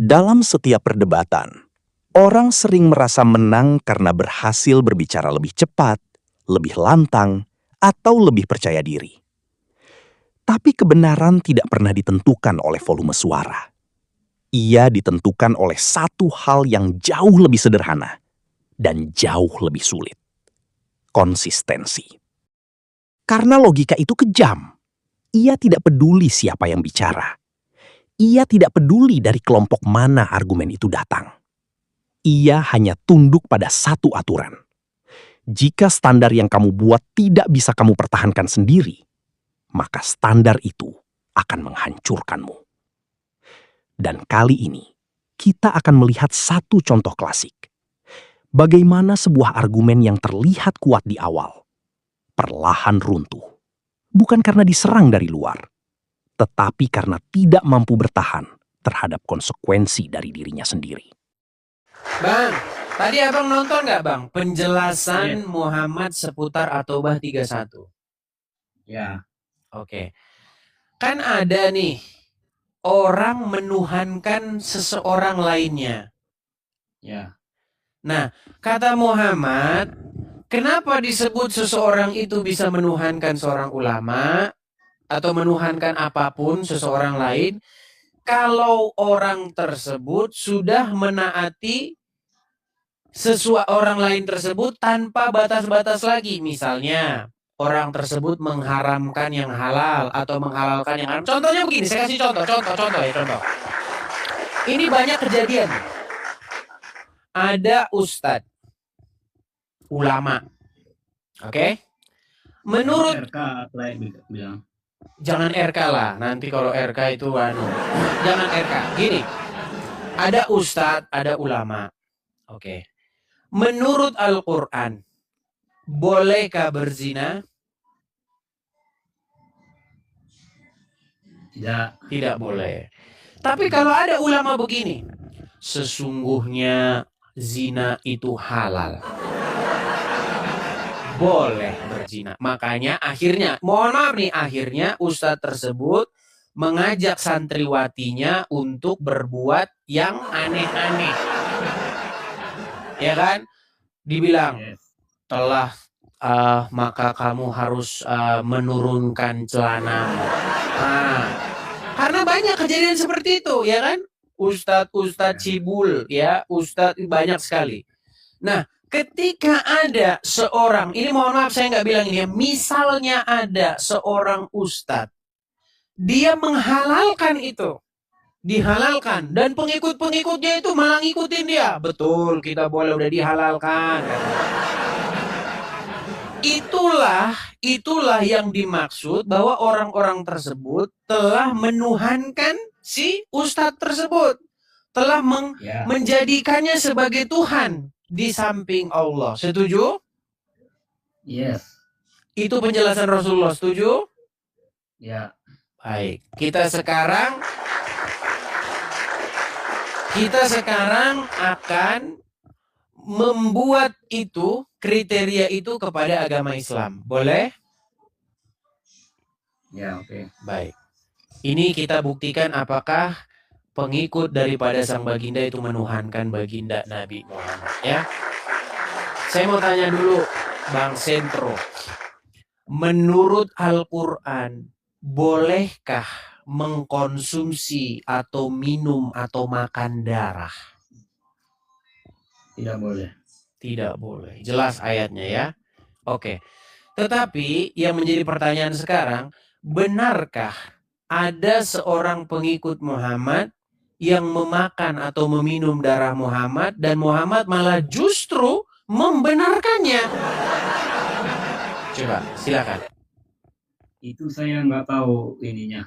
Dalam setiap perdebatan, orang sering merasa menang karena berhasil berbicara lebih cepat, lebih lantang, atau lebih percaya diri. Tapi kebenaran tidak pernah ditentukan oleh volume suara. Ia ditentukan oleh satu hal yang jauh lebih sederhana dan jauh lebih sulit: konsistensi. Karena logika itu kejam, ia tidak peduli siapa yang bicara. Ia tidak peduli dari kelompok mana argumen itu datang. Ia hanya tunduk pada satu aturan. Jika standar yang kamu buat tidak bisa kamu pertahankan sendiri, maka standar itu akan menghancurkanmu. Dan kali ini, kita akan melihat satu contoh klasik. Bagaimana sebuah argumen yang terlihat kuat di awal, perlahan runtuh. Bukan karena diserang dari luar, tetapi karena tidak mampu bertahan terhadap konsekuensi dari dirinya sendiri. Bang, tadi abang nonton nggak bang penjelasan Muhammad seputar At-Taubah 31? Ya, Oke. Kan ada nih orang menuhankan seseorang lainnya. ya. Nah, kata Muhammad, kenapa disebut seseorang itu bisa menuhankan seorang ulama atau menuhankan apapun seseorang lain kalau orang tersebut sudah menaati orang lain tersebut tanpa batas-batas lagi. Misalnya, orang tersebut mengharamkan yang halal atau menghalalkan yang haram. Contohnya begini, saya kasih contoh. Ini banyak kejadian. Ada ustadz, ulama. Oke? Menurut RK bilang. jangan RK lah, nanti kalau RK itu jangan RK. Gini, ada ustadz, ada ulama. Oke. Menurut Al-Quran, bolehkah berzina? Tidak boleh. Tapi kalau ada ulama begini, sesungguhnya zina itu halal. Boleh berzina. Makanya akhirnya, mohon maaf nih, akhirnya ustadz tersebut mengajak santriwatinya untuk berbuat yang aneh-aneh. Ya kan? Dibilang, telah maka kamu harus menurunkan celana. Nah, karena banyak kejadian seperti itu, ya kan? Ustadz cibul, ya, ustadz banyak sekali. Nah, ketika ada seorang, ini mohon maaf saya nggak bilang ini, misalnya ada seorang ustadz, dia menghalalkan itu, dihalalkan, dan pengikut-pengikutnya itu malah ngikutin dia. Betul, kita boleh, udah dihalalkan. Itulah yang dimaksud bahwa orang-orang tersebut telah menuhankan si ustadz tersebut, telah menjadikannya sebagai Tuhan di samping Allah. Setuju? Yes. Itu penjelasan Rasulullah. Setuju? Ya. Baik. Kita sekarang akan membuat itu, kriteria itu kepada agama Islam. Boleh? Ya, oke. Baik. Ini kita buktikan apakah pengikut daripada sang baginda itu menuhankan baginda Nabi Muhammad, ya. Saya mau tanya dulu, Bang Sentro. Menurut Al-Quran, bolehkah mengkonsumsi atau minum atau makan darah? Tidak boleh. Tidak boleh. Jelas ayatnya, ya. Oke. Tetapi yang menjadi pertanyaan sekarang, benarkah ada seorang pengikut Muhammad yang memakan atau meminum darah Muhammad dan Muhammad malah justru membenarkannya? Coba, silakan. Itu saya nggak tahu ininya.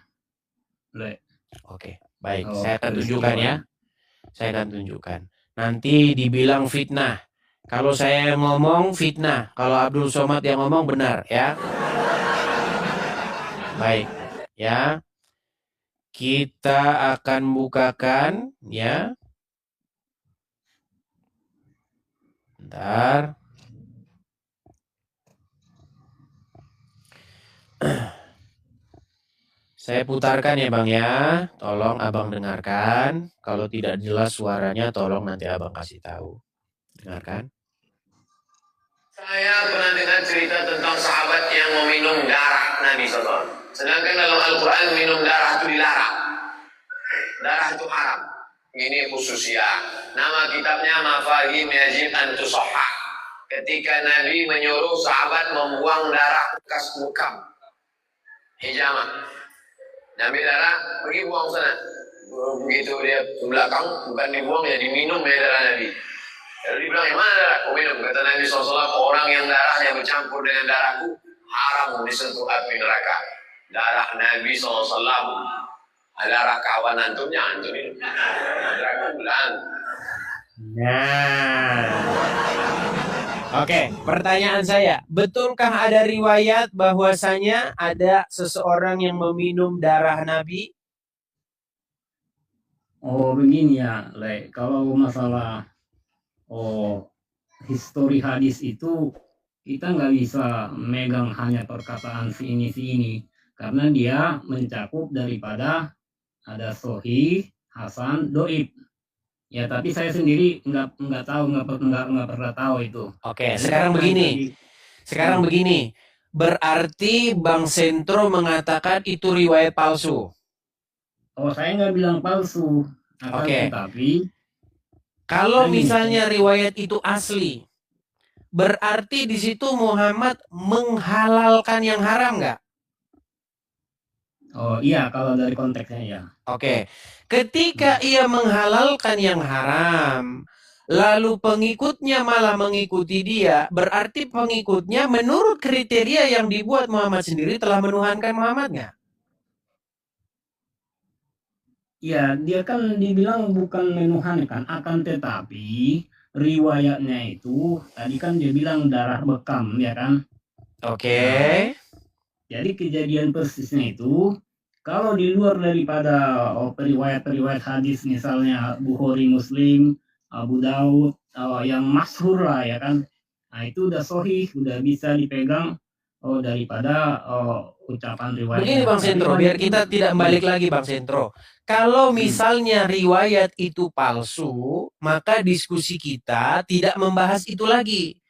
Oke, baik. Saya akan tunjukkan, ya. Saya akan tunjukkan. Nanti dibilang fitnah. Kalau saya ngomong fitnah, kalau Abdul Somad yang ngomong benar, ya. Baik, ya. Kita akan bukakan, ya. Bentar. Saya putarkan ya Bang ya. Tolong Abang dengarkan. Kalau tidak jelas suaranya tolong nanti Abang kasih tahu. Dengarkan. Saya pernah dengar cerita tentang sahabat yang meminum darah Nabi SAW. Sedangkan dalam Al-Quran minum darah itu dilarang. Darah itu haram. Ini khususnya. Nama kitabnya Mafahim Yajib an Tusahhah. Ketika Nabi menyuruh sahabat membuang darah bekas mukam. Hijamah. Nabi darah, pergi buang sana. Begitu dia ke belakang, bukan dibuang ya diminum ya darah Nabi. Lalu dibilang, yang mana darah? Kau minum. Kata Nabi SAW, orang yang darahnya bercampur dengan darahku, haram disentuh api neraka. Darah Nabi SAW, darah kawan antumnya, antum minum. Darahku bilang. Nah. Oke, pertanyaan saya, betulkah ada riwayat bahwasanya ada seseorang yang meminum darah Nabi? Oh begini ya, kalau masalah histori hadis itu kita nggak bisa megang hanya perkataan si ini karena dia mencakup daripada ada sohih, hasan, doib. Ya tapi saya sendiri nggak tahu, nggak pernah tahu itu. Oke, sekarang begini. Berarti Bang Sentro mengatakan itu riwayat palsu. Oh saya nggak bilang palsu. Oke. Tapi kalau misalnya riwayat itu asli, berarti di situ Muhammad menghalalkan yang haram nggak? Oh iya, kalau dari konteksnya ya. Oke. Ketika ia menghalalkan yang haram, lalu pengikutnya malah mengikuti dia, berarti pengikutnya menurut kriteria yang dibuat Muhammad sendiri telah menuhankan Muhammad nggak? Ya, dia kan dibilang bukan menuhankan, akan tetapi riwayatnya itu tadi kan dia bilang darah bekam, ya kan? Oke. Jadi kejadian persisnya itu kalau di luar daripada riwayat-riwayat hadis misalnya Bukhari, Muslim, Abu Daud, yang masyhur lah ya kan. Nah itu udah sahih, udah bisa dipegang daripada ucapan riwayat. Begini Bang Sentro, biar kita tidak balik lagi Bang Sentro. Kalau misalnya riwayat itu palsu, maka diskusi kita tidak membahas itu lagi.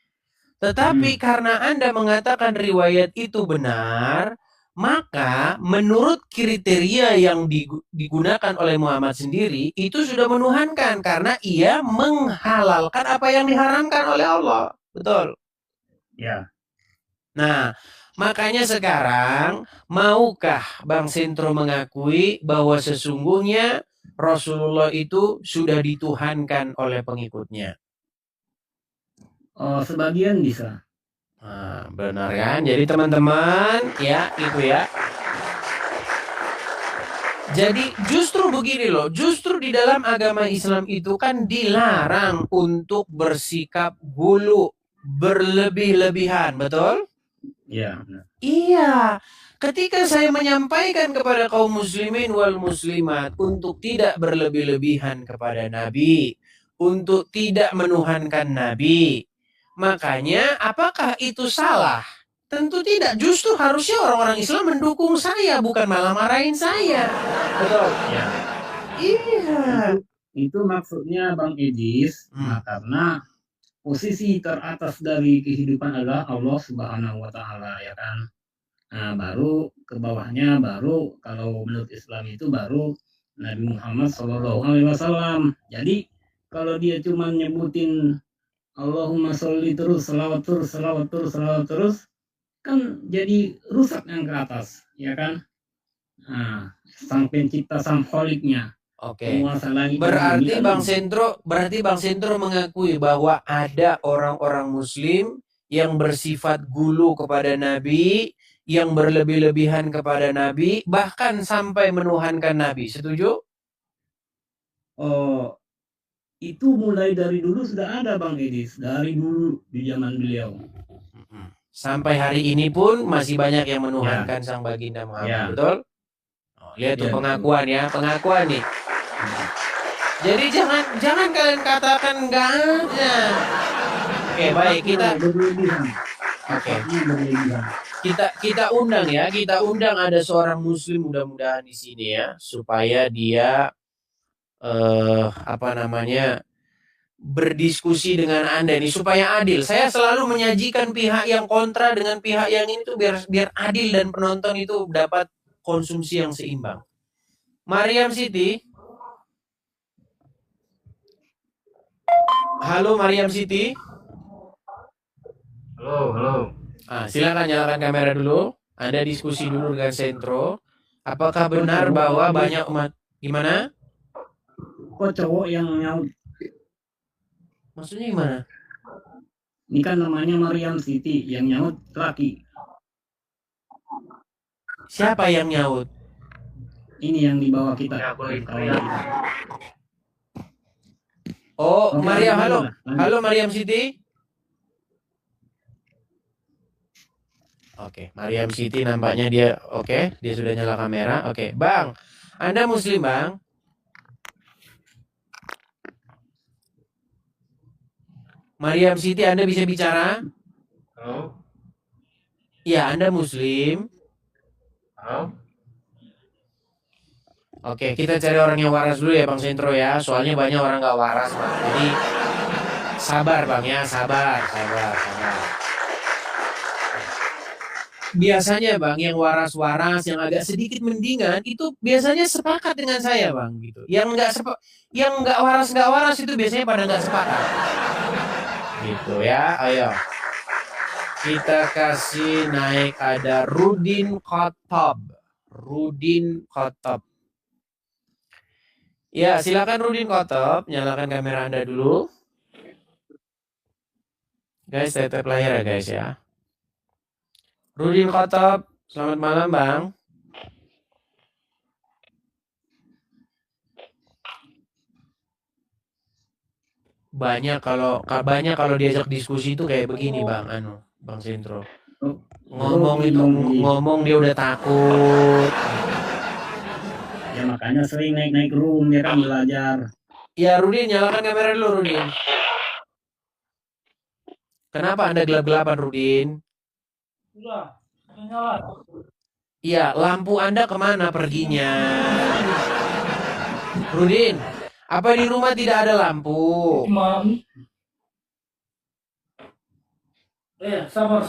Tetapi karena Anda mengatakan riwayat itu benar, maka menurut kriteria yang digunakan oleh Muhammad sendiri, itu sudah menuhankan karena ia menghalalkan apa yang diharamkan oleh Allah. Betul? Ya. Nah, makanya sekarang, maukah Bang Sentro mengakui bahwa sesungguhnya Rasulullah itu sudah dituhankan oleh pengikutnya? Sebagian bisa. Nah, benar kan? Jadi teman-teman, ya itu ya. Jadi justru begini loh, justru di dalam agama Islam itu kan dilarang untuk bersikap hulu, berlebih-lebihan, betul? Iya. Iya. Ketika saya menyampaikan kepada kaum muslimin wal muslimat untuk tidak berlebih-lebihan kepada Nabi, untuk tidak menuhankan Nabi, makanya apakah itu salah? Tentu tidak. Justru harusnya orang-orang Islam mendukung saya, bukan malah marahin saya. Betul? Ya. Iya. Itu maksudnya Bang Edis, karena posisi teratas dari kehidupan adalah Allah Subhanahu wa Ta'ala, ya kan. Nah, baru ke bawahnya, baru kalau menurut Islam itu baru Nabi Muhammad SAW. Jadi kalau dia cuma nyebutin Allahumma sholli terus, salawat terus, kan jadi rusak yang ke atas, ya kan. Nah, sang pencipta, sang kholiknya. Oke. Berarti Bang Sentro mengakui bahwa ada orang-orang muslim yang bersifat gulu kepada Nabi, yang berlebih-lebihan kepada Nabi, bahkan sampai menuhankan Nabi. Setuju? Itu mulai dari dulu sudah ada Bang Edis, dari dulu di zaman beliau. Sampai hari ini pun masih banyak yang menuhankan sang baginda Muhammad, betul? Lihat tuh pengakuan nih. Jadi jangan kalian katakan enggak ada. Oke, baik, kita sifatnya berlebihan. Kita undang ya, kita undang ada seorang muslim mudah-mudahan di sini ya, supaya dia berdiskusi dengan Anda ini supaya adil. Saya selalu menyajikan pihak yang kontra dengan pihak yang ini tuh biar adil dan penonton itu dapat konsumsi yang seimbang. Mariam Siti. Halo Mariam Siti. Halo. Silakan nyalakan kamera dulu. Anda diskusi dulu dengan Sentro. Apakah benar bahwa banyak umat gimana? Kok cowok yang nyaut? Maksudnya gimana? Ini kan namanya Mariam Siti, yang nyaut laki. Siapa yang nyaut? Ini yang di bawah kita. Oh, Mariam, halo. Halo Mariam Siti. Oke, Mariam Siti nampaknya dia dia sudah nyala kamera. Oke, Bang. Anda muslim, Bang? Mariam Siti, Anda bisa bicara? Halo. Ya, Anda muslim. Halo. Oke, kita cari orang yang waras dulu ya, Bang Sentro ya. Soalnya banyak orang nggak waras, Bang. Jadi sabar, Bang ya, sabar. Biasanya Bang, yang waras-waras, yang agak sedikit mendingan itu biasanya sepakat dengan saya Bang gitu. Yang nggak waras itu biasanya pada nggak sepakat. Gitu ya, ayo. Kita kasih naik ada Rudin Khotob. Ya, silakan Rudin Khotob, nyalakan kamera Anda dulu. Guys, tetap layar ya guys ya. Rudin Khotob, selamat malam Bang. Banyak kalau diajak diskusi itu kayak begini Bang Bang Sentro. Ngomong dia udah takut. Ya makanya sering naik room ya kan belajar. Ya Rudin, nyalakan kamera dulu Rudin. Kenapa Anda gelap-gelapan Rudin? Udah, nyala. Iya, lampu Anda kemana perginya? Rudin, apa di rumah tidak ada lampu? Sabar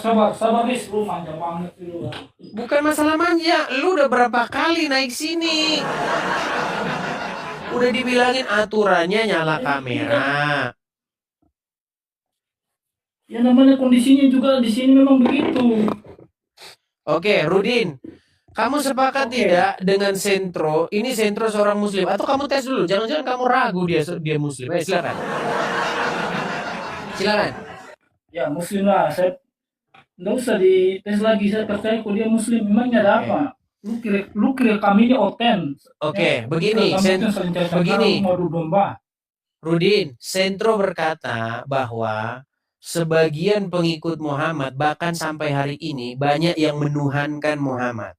bis, lu manja banget lu. Bukan masalah manja, lu udah berapa kali naik sini? Udah dibilangin aturannya nyala kamera. Ya namanya kondisinya juga di sini memang begitu. Oke, Rudin. Kamu sepakat tidak dengan Sentro? Ini Sentro seorang muslim atau kamu tes dulu? Jangan-jangan kamu ragu dia muslim. Silakan. Ya muslim lah, saya nggak usah dites lagi, saya percaya kok dia muslim. Memangnya ada apa? Lu kira kami ini oten. Oke, begini. Rudin, Sentro berkata bahwa sebagian pengikut Muhammad bahkan sampai hari ini banyak yang menuhankan Muhammad.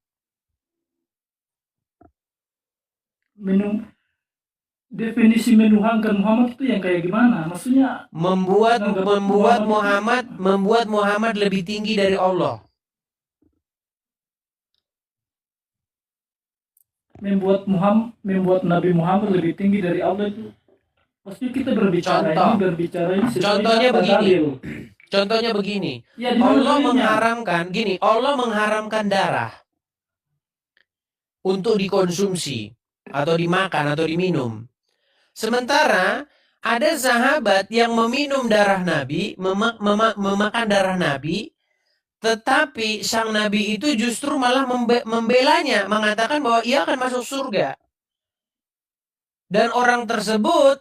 Definisi menuhankan Muhammad itu yang kayak gimana? Maksudnya membuat Muhammad lebih tinggi dari Allah. Membuat Nabi Muhammad lebih tinggi dari Allah itu. Pasti kita berbicara ini Contohnya begini. Ya, Allah mengharamkan darah untuk dikonsumsi atau dimakan atau diminum. Sementara ada sahabat yang meminum darah Nabi, memakan darah Nabi, tetapi sang Nabi itu justru malah membelanya, mengatakan bahwa ia akan masuk surga. Dan orang tersebut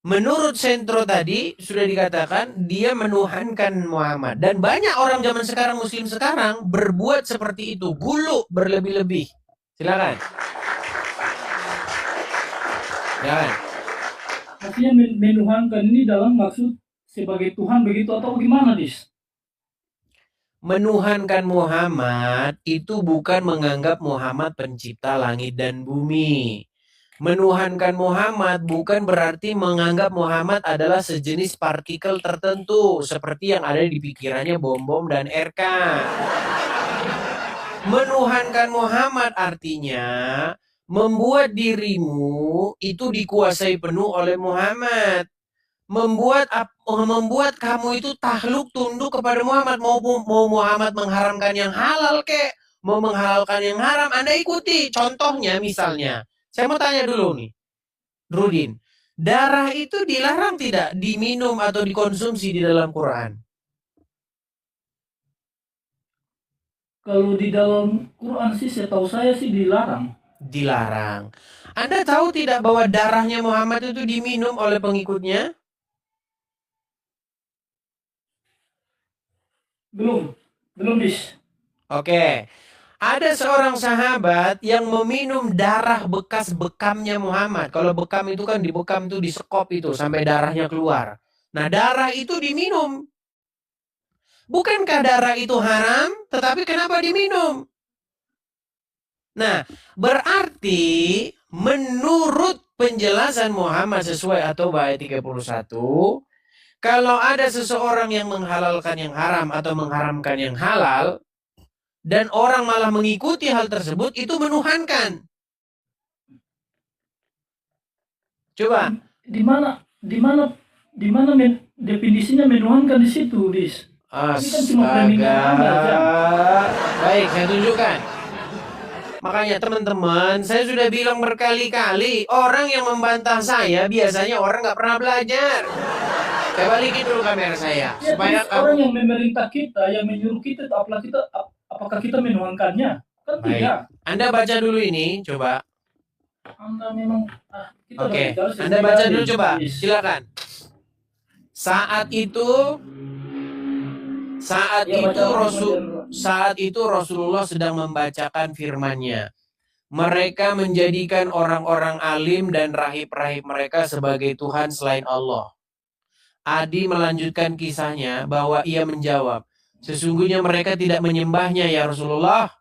menurut Sentro tadi sudah dikatakan dia menuhankan Muhammad. Dan banyak orang zaman sekarang, muslim sekarang berbuat seperti itu, gulu berlebih-lebih. Silakan. Maksudnya menuhankan ini dalam maksud sebagai Tuhan begitu atau gimana, Dis? Menuhankan Muhammad itu bukan menganggap Muhammad pencipta langit dan bumi. Menuhankan Muhammad bukan berarti menganggap Muhammad adalah sejenis partikel tertentu seperti yang ada di pikirannya bom-bom dan RK. Menuhankan Muhammad artinya membuat dirimu itu dikuasai penuh oleh Muhammad. Membuat kamu itu takluk tunduk kepada Muhammad. Mau Muhammad mengharamkan yang halal kek, mau menghalalkan yang haram, Anda ikuti. Contohnya misalnya, saya mau tanya dulu nih, Rudin, darah itu dilarang tidak diminum atau dikonsumsi di dalam Quran? Kalau di dalam Quran sih setahu saya sih dilarang. Dilarang. Anda tahu tidak bahwa darahnya Muhammad itu diminum oleh pengikutnya? Belum bis. Oke. Ada seorang sahabat yang meminum darah bekas bekamnya Muhammad. Kalau bekam itu kan dibekam tuh disekop itu sampai darahnya keluar. Nah, darah itu diminum. Bukankah darah itu haram? Tetapi kenapa diminum? Nah, berarti menurut penjelasan Muhammad sesuai atau ayat 31, kalau ada seseorang yang menghalalkan yang haram atau mengharamkan yang halal, dan orang malah mengikuti hal tersebut, itu menuhankan. Coba. Di mana definisinya menuhankan di situ, bis? Ini kan cuma permintaan aja. Baik, saya tunjukkan. Makanya teman-teman, saya sudah bilang berkali-kali, orang yang membantah saya biasanya orang nggak pernah belajar. Saya balikin dulu kamera saya. Ya, Supaya orang yang memerintah kita, yang menyuruh kita, apakah kita menuhankannya? Kan baik. tidak. Anda baca dulu ini, coba. Anda memang kita Oke, udah bicara Anda baca dulu sekali. coba. Silakan. Saat itu Rasulullah sedang membacakan firman-Nya. Mereka menjadikan orang-orang alim dan rahib-rahib mereka sebagai Tuhan selain Allah. Adi melanjutkan kisahnya bahwa ia menjawab, sesungguhnya mereka tidak menyembahnya ya Rasulullah.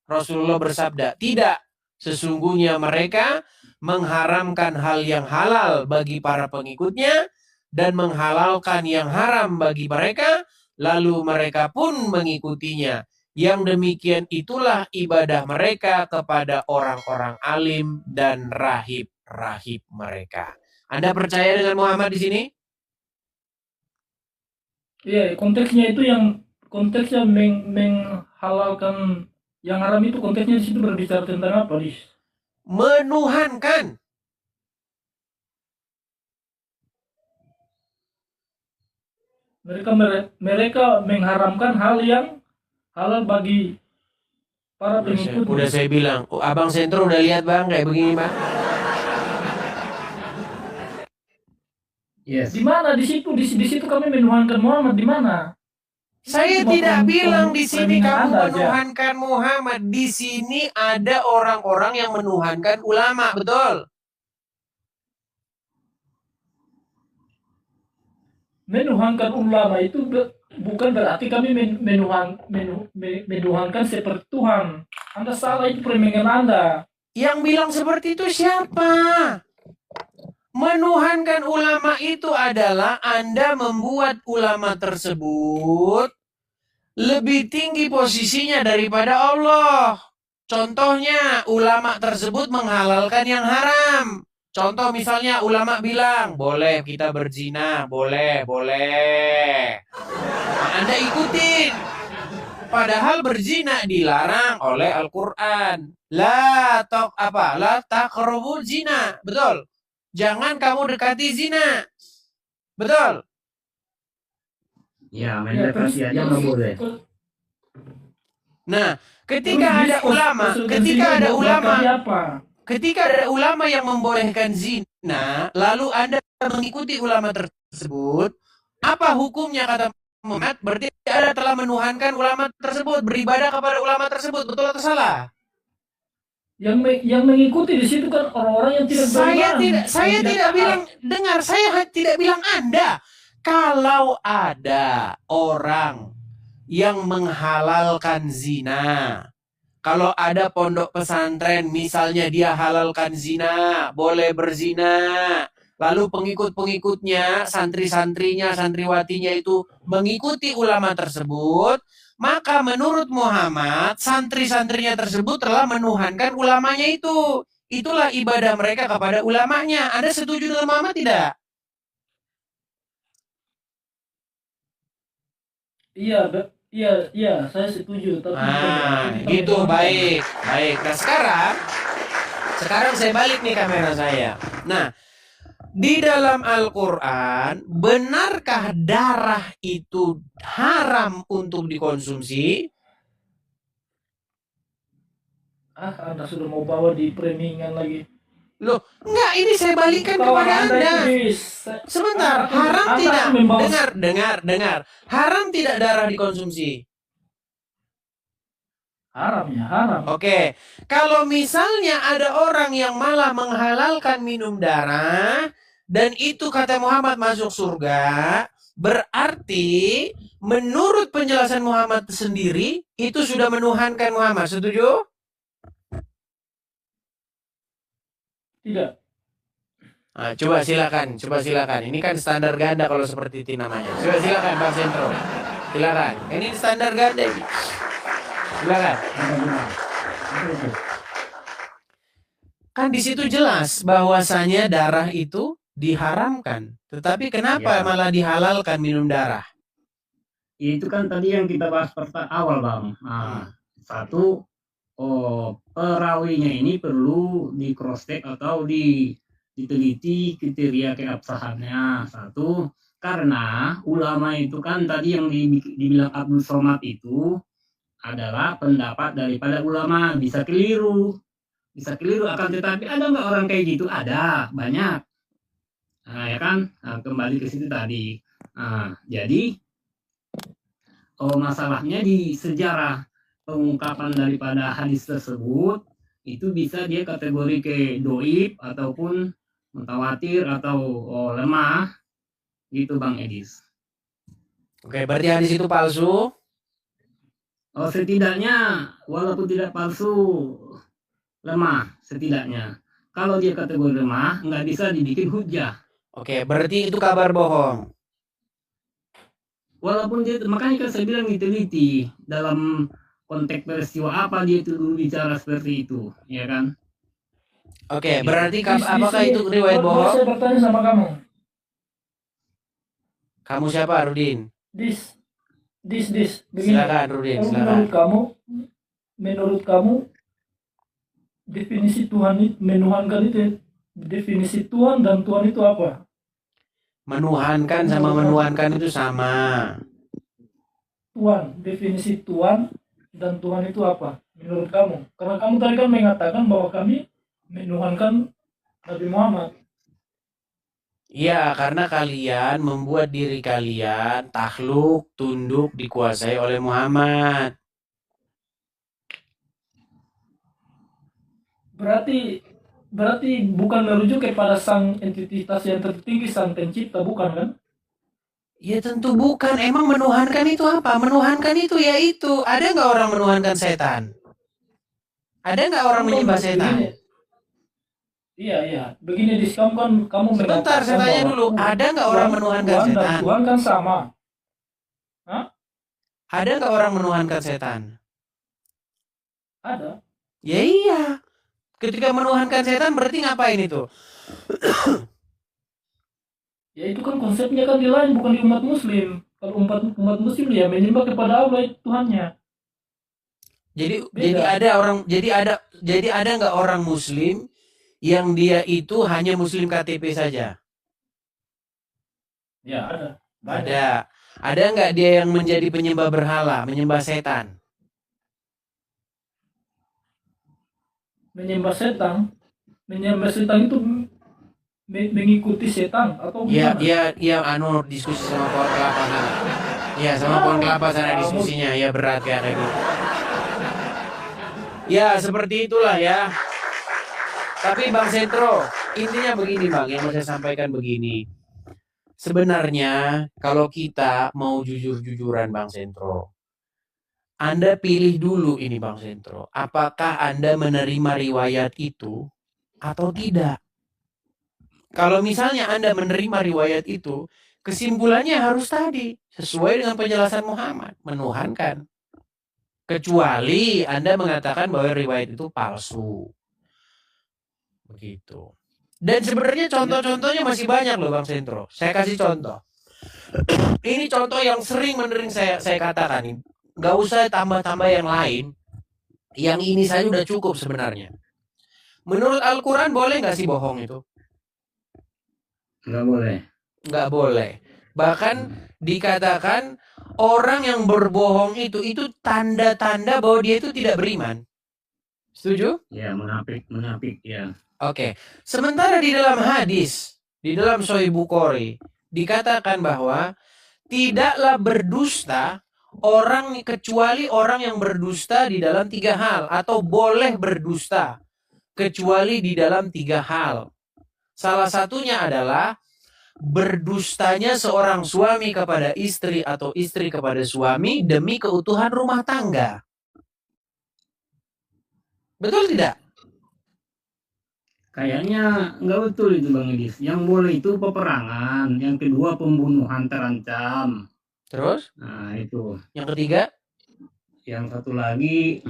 Rasulullah bersabda, tidak. Sesungguhnya mereka mengharamkan hal yang halal bagi para pengikutnya dan menghalalkan yang haram bagi mereka, lalu mereka pun mengikutinya. Yang demikian itulah ibadah mereka kepada orang-orang alim dan rahib-rahib mereka. Anda percaya dengan Muhammad di sini? Iya, konteksnya menghalalkan yang haram itu, konteksnya di situ berbicara tentang apa, Dis? Menuhankan. Mereka mengharamkan hal yang halal bagi para pengikut. Udah saya bilang, Abang Sentro udah lihat Bang kayak begini Bang. Yes. Di mana di situ kami menuhankan Muhammad di mana? Saya tidak bilang di sini kamu menuhankan Muhammad. Di sini ada orang-orang yang menuhankan ulama, betul? Menuhankan ulama itu bukan berarti kami menuhankan seperti Tuhan. Anda salah, itu permengan Anda. Yang bilang seperti itu siapa? Menuhankan ulama itu adalah Anda membuat ulama tersebut lebih tinggi posisinya daripada Allah. Contohnya, ulama tersebut menghalalkan yang haram. Contoh misalnya ulama bilang, boleh kita berzina, boleh. Nah, Anda ikutin. Padahal berzina dilarang oleh Al-Quran. La taqrabul zina. Betul. Jangan kamu dekati zina. Betul. Ya, main depresi aja nggak boleh. Nah, ketika ada ulama yang membolehkan zina, lalu Anda mengikuti ulama tersebut, apa hukumnya kata Muhammad? Berarti Anda telah menuhankan ulama tersebut, beribadah kepada ulama tersebut, betul atau salah? Yang mengikuti di situ kan orang-orang yang tidak beriman. Saya tidak bilang Anda. Kalau ada orang yang menghalalkan zina, Kalau ada pondok pesantren, misalnya dia halalkan zina, boleh berzina, lalu pengikut-pengikutnya, santri-santrinya, santriwatinya itu mengikuti ulama tersebut, maka menurut Muhammad, santri-santrinya tersebut telah menuhankan ulamanya itu. Itulah ibadah mereka kepada ulamanya. Anda setuju dengan Muhammad tidak? Iya, iya, saya setuju. Tapi Ah, kita gitu, menuhankan. baik, baik. Nah, sekarang saya balik nih kamera saya. Nah, di dalam Al-Quran, benarkah darah itu haram untuk dikonsumsi? Anda sudah mau bawa di premingan lagi. Loh, enggak, ini saya balikan Kawan kepada Anda itu Anda. bis. Sebentar, Anda haram Anda tidak? membawa Dengar. Haram tidak darah dikonsumsi? haram ya, haram. Oke, kalau misalnya ada orang yang malah menghalalkan minum darah, dan itu kata Muhammad masuk surga, berarti menurut penjelasan Muhammad sendiri, itu sudah menuhankan Muhammad. Setuju? Tidak. Nah, coba silakan. Ini kan standar ganda kalau seperti itu namanya. Coba silakan Bang Sentro. Silakan. Ini standar ganda ini. Silakan. Kan di situ jelas bahwasanya darah itu diharamkan. Tetapi kenapa Ya. malah dihalalkan minum darah? Itu kan tadi yang kita bahas awal, Bang. Nah, satu, perawinya ini perlu di cross check atau diteliti kriteria keabsahannya. Satu, karena ulama itu kan tadi yang dibilang Abdul Somad itu adalah pendapat daripada ulama, bisa keliru akan tetapi ada nggak orang kayak gitu? Ada, banyak. Nah, ya kan? Nah, kembali ke situ tadi. Nah, jadi masalahnya di sejarah pengungkapan daripada hadis tersebut itu bisa dia kategori ke doib ataupun mutawatir atau lemah gitu, Bang Edis. Oke, berarti hadis itu palsu? Setidaknya walaupun tidak palsu, lemah setidaknya. Kalau dia kategori lemah, nggak bisa dibikin hujah. Oke, berarti itu kabar bohong. Walaupun dia, makanya kan saya bilang diteliti dalam konteks peristiwa apa dia itu dulu bicara seperti itu, ya kan? Oke, berarti Dis, apakah ini, itu riwayat boleh bohong? saya bertanya sama kamu? Kamu siapa, Rudin? Dis. Begini. Silakan, Rudin, Kalau menurut kamu, definisi Tuhan itu, menuhankan itu, definisi Tuhan dan Tuhan itu apa? Menuhankan sama menuhankan itu sama. Tuhan, definisi Tuhan dan Tuhan itu apa menurut kamu? Karena kamu tadi kan mengatakan bahwa kami menuhankan Nabi Muhammad. Iya, karena kalian membuat diri kalian takluk, tunduk, dikuasai oleh Muhammad. Berarti bukan merujuk kepada sang entitas yang tertinggi, sang pencipta, bukan kan? Ya tentu bukan. Emang menuhankan itu apa? Menuhankan itu ya itu. Ada nggak orang menuhankan setan? Ada nggak orang menyembah setan? Iya. Begini, kamu Sebentar, saya tanya dulu. Ada nggak orang menuhankan Tuhan dan setan? Tuhan kan sama. Ada nggak orang menuhankan setan? Ada. Ya iya. Ketika menuhankan setan berarti ngapain itu? Ya itu kan konsepnya kan di lain, bukan di umat muslim. Kalau umat muslim ya menyembah kepada Allah Tuhannya. Jadi ada nggak orang muslim yang dia itu hanya muslim KTP saja? Ya ada. Ada. Ada nggak dia yang menjadi penyembah berhala, menyembah setan? Menyembah setan itu mengikuti setan atau Iya, gimana? diskusi sama pohon kelapa sana. Iya, sama pohon kelapa sana diskusinya. Ya berat kayak ada gitu. Ya, seperti itulah ya. Tapi Bang Sentro, intinya begini Bang, yang mau saya sampaikan begini. Sebenarnya kalau kita mau jujur-jujuran Bang Sentro, Anda pilih dulu ini Bang Sentro. Apakah Anda menerima riwayat itu atau tidak? Kalau misalnya Anda menerima riwayat itu, kesimpulannya harus tadi, sesuai dengan penjelasan Muhammad, menuhankan. Kecuali Anda mengatakan bahwa riwayat itu palsu. Begitu. Dan sebenarnya contoh-contohnya masih banyak loh Bang Sentro. Saya kasih contoh. Ini contoh yang sering saya katakan ini. Nggak usah tambah-tambah yang lain. Yang ini saja udah cukup sebenarnya. Menurut Al-Quran boleh nggak sih bohong itu? Nggak boleh. Nggak boleh. Bahkan dikatakan orang yang berbohong itu tanda-tanda bahwa dia itu tidak beriman. Setuju? Ya, munafik ya. Oke. Sementara di dalam hadis, di dalam Sahih Bukhari, dikatakan bahwa tidaklah berdusta orang kecuali orang yang berdusta di dalam 3 hal, atau boleh berdusta kecuali di dalam 3 hal. Salah satunya adalah berdustanya seorang suami kepada istri atau istri kepada suami demi keutuhan rumah tangga. Betul tidak? Kayaknya nggak betul itu Bang Edis. Yang boleh itu peperangan, yang kedua pembunuhan terancam. Terus? Nah itu. Yang ketiga? Yang satu lagi,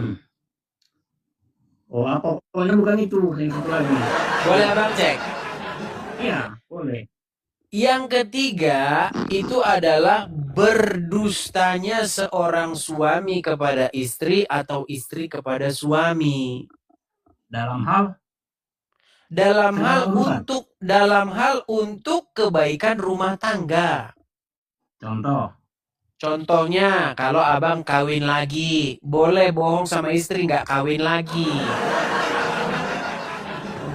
oh apa? Pokoknya bukan itu. Yang satu lagi. Boleh abang cek? Iya, boleh. Yang ketiga itu adalah berdustanya seorang suami kepada istri atau istri kepada suami. Dalam hal Dalam hal Kedalusan. untuk kebaikan rumah tangga. Contoh. Contohnya, kalau abang kawin lagi, boleh bohong sama istri nggak kawin lagi.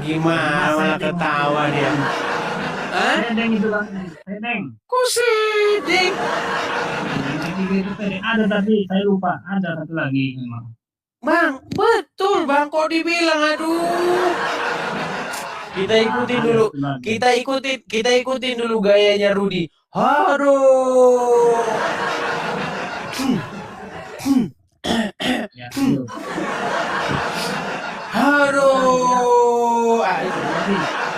Gimana malah ketawa dia? Hah? Sedeng itu Bang. Sedeng. Kok sedih? Ada tapi saya lupa. Ada satu lagi memang. Bang, betul bang, kok dibilang aduh. Kita ikutin dulu gayanya Rudi. Aduh. Ya, Aduh.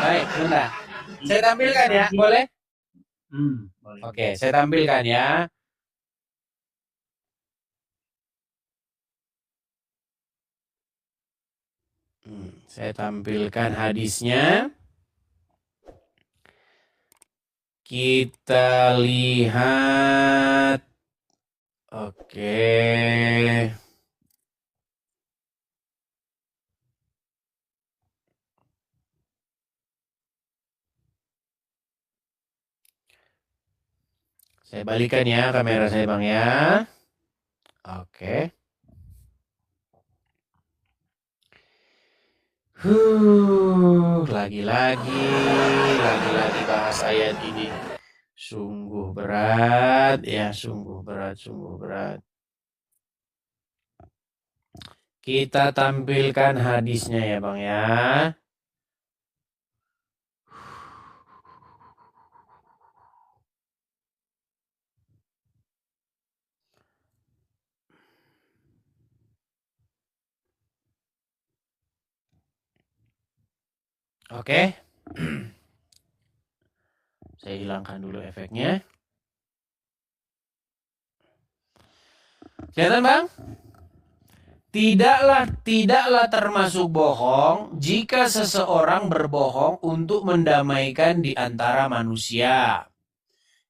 Baik, bentar. Saya tampilkan ya, boleh? boleh. Oke, saya tampilkan ya. Saya tampilkan hadisnya. Kita lihat. Oke. Saya balikan ya kamera saya bang ya. Oke. Lagi-lagi bahas ayat ini. Sungguh berat ya, sungguh berat. Kita tampilkan hadisnya ya bang ya. Oke. Saya hilangkan dulu efeknya. Kelihatan bang? Tidaklah termasuk bohong jika seseorang berbohong untuk mendamaikan di antara manusia.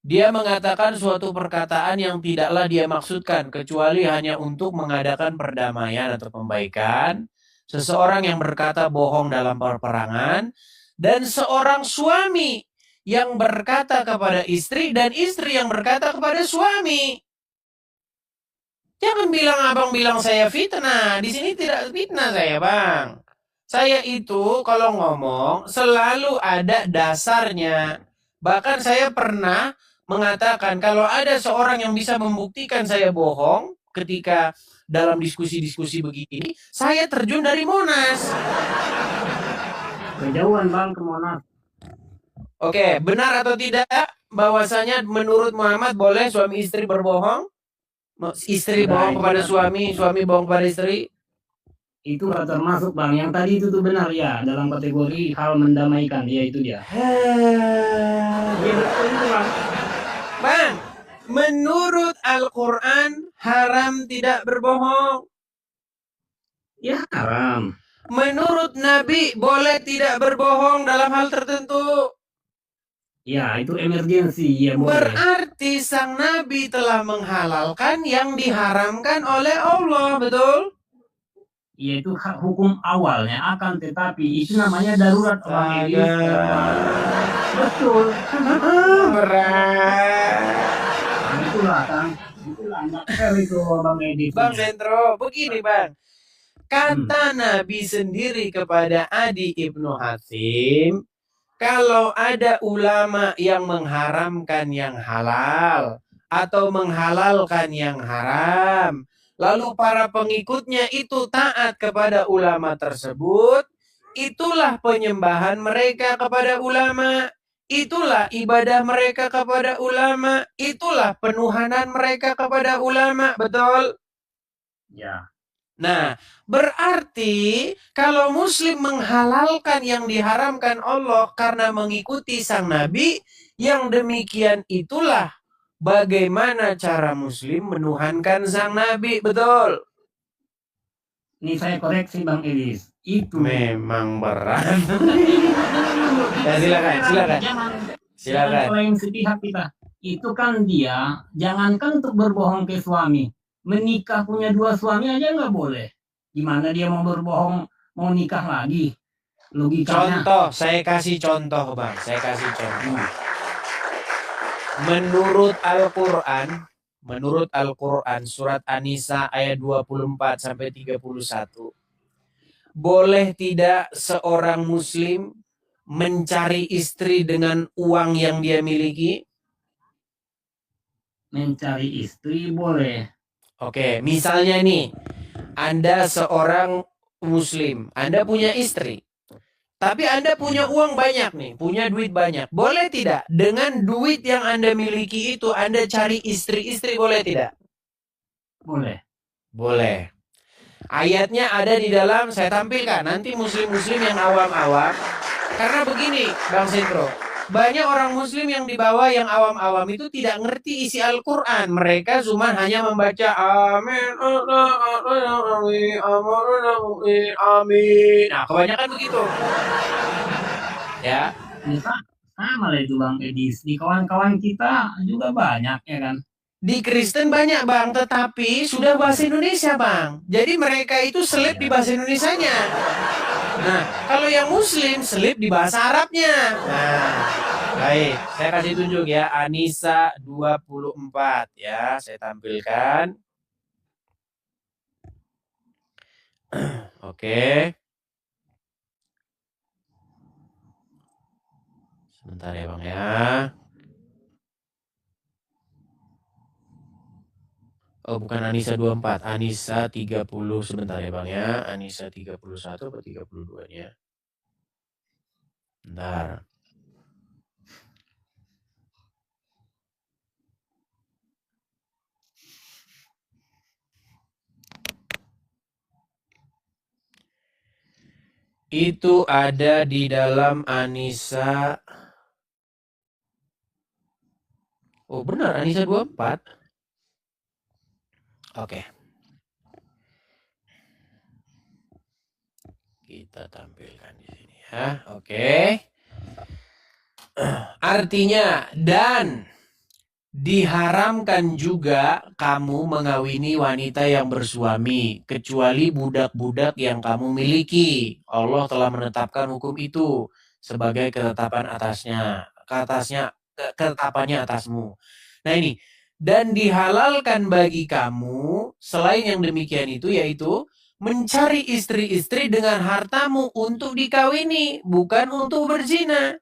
Dia mengatakan suatu perkataan yang tidaklah dia maksudkan kecuali hanya untuk mengadakan perdamaian atau pembaikan. Seseorang yang berkata bohong dalam peperangan, dan seorang suami yang berkata kepada istri dan istri yang berkata kepada suami. Jangan bilang abang bilang saya fitnah. Di sini tidak fitnah saya bang. Saya itu kalau ngomong selalu ada dasarnya. Bahkan saya pernah mengatakan kalau ada seorang yang bisa membuktikan saya bohong ketika dalam diskusi-diskusi begini, saya terjun dari Monas. Kejauhan bang ke Monas. Oke, benar atau tidak bahwasanya menurut Muhammad boleh suami istri berbohong? Istri Nah, bohong itu kepada kan. suami, suami bohong kepada istri. Itu termasuk Bang. Yang tadi itu tuh benar ya, dalam kategori hal mendamaikan, ya itu dia. Iya betul itu Bang. Bang, menurut Al-Quran haram tidak berbohong. Ya haram. Menurut Nabi boleh tidak berbohong dalam hal tertentu. Ya itu emergensi, ya boleh. Berarti sang Nabi telah menghalalkan yang diharamkan oleh Allah, betul? Yaitu hukum awalnya, akan tetapi itu namanya darurat Bang Edis. Betul. Berat. Nah, itulah kan. Itulah nggak fair itu Bang Edis. Bang Sentro, begini Bang. Kata Nabi sendiri kepada Adi Ibnu Hatim, kalau ada ulama yang mengharamkan yang halal atau menghalalkan yang haram, lalu para pengikutnya itu taat kepada ulama tersebut, itulah penyembahan mereka kepada ulama, itulah ibadah mereka kepada ulama, itulah penuhanan mereka kepada ulama, betul? Ya. Nah, berarti kalau Muslim menghalalkan yang diharamkan Allah karena mengikuti sang Nabi, yang demikian itulah bagaimana cara Muslim menuhankan sang Nabi, betul? Ini saya koreksi Bang Edis. Itu Memang berat. Ya, silakan. Jangan klaim sepihak kita. Itu kan dia, jangankan untuk berbohong ke suami, menikah punya 2 suami aja nggak boleh. Gimana dia mau berbohong, mau nikah lagi? Logikanya. Contoh, saya kasih contoh Bang, saya kasih contoh. Menurut Al-Quran surat An-Nisa ayat 24 sampai 31. Boleh tidak seorang muslim mencari istri dengan uang yang dia miliki? Mencari istri boleh. Oke, misalnya nih, Anda seorang muslim, Anda punya istri. Tapi Anda punya uang banyak nih, punya duit banyak. Boleh tidak dengan duit yang Anda miliki itu Anda cari istri-istri, boleh tidak? Boleh. Boleh. Ayatnya ada di dalam, saya tampilkan nanti muslim-muslim yang awam-awam. Karena begini, Bang Sentro, banyak orang muslim yang di bawah yang awam-awam itu tidak ngerti isi Al-Quran. Mereka cuma hanya membaca amin, amin. Nah, kebanyakan begitu. Ya. Sama lah itu Bang Edis. Di kawan-kawan kita juga banyak ya kan. Di Kristen banyak Bang, tetapi sudah bahasa Indonesia Bang. Jadi mereka itu selip di bahasa Indonesianya. Nah, kalau yang Muslim selip di bahasa Arabnya. Nah, baik, saya kasih tunjuk ya, An-Nisa 24 ya, saya tampilkan. Oke. Sebentar ya Bang ya. Oh, bukan An-Nisa 24, An-Nisa 30 sebentar ya Bang ya. An-Nisa 31 atau 32-nya? Bentar. Itu ada di dalam An-Nisa. Oh, benar An-Nisa 24. Oke. Kita tampilkan di sini ya. Oke. Artinya, dan diharamkan juga kamu mengawini wanita yang bersuami, kecuali budak-budak yang kamu miliki. Allah telah menetapkan hukum itu sebagai ketetapannya atasmu. Nah ini, dan dihalalkan bagi kamu selain yang demikian itu, yaitu mencari istri-istri dengan hartamu untuk dikawini, bukan untuk berzina.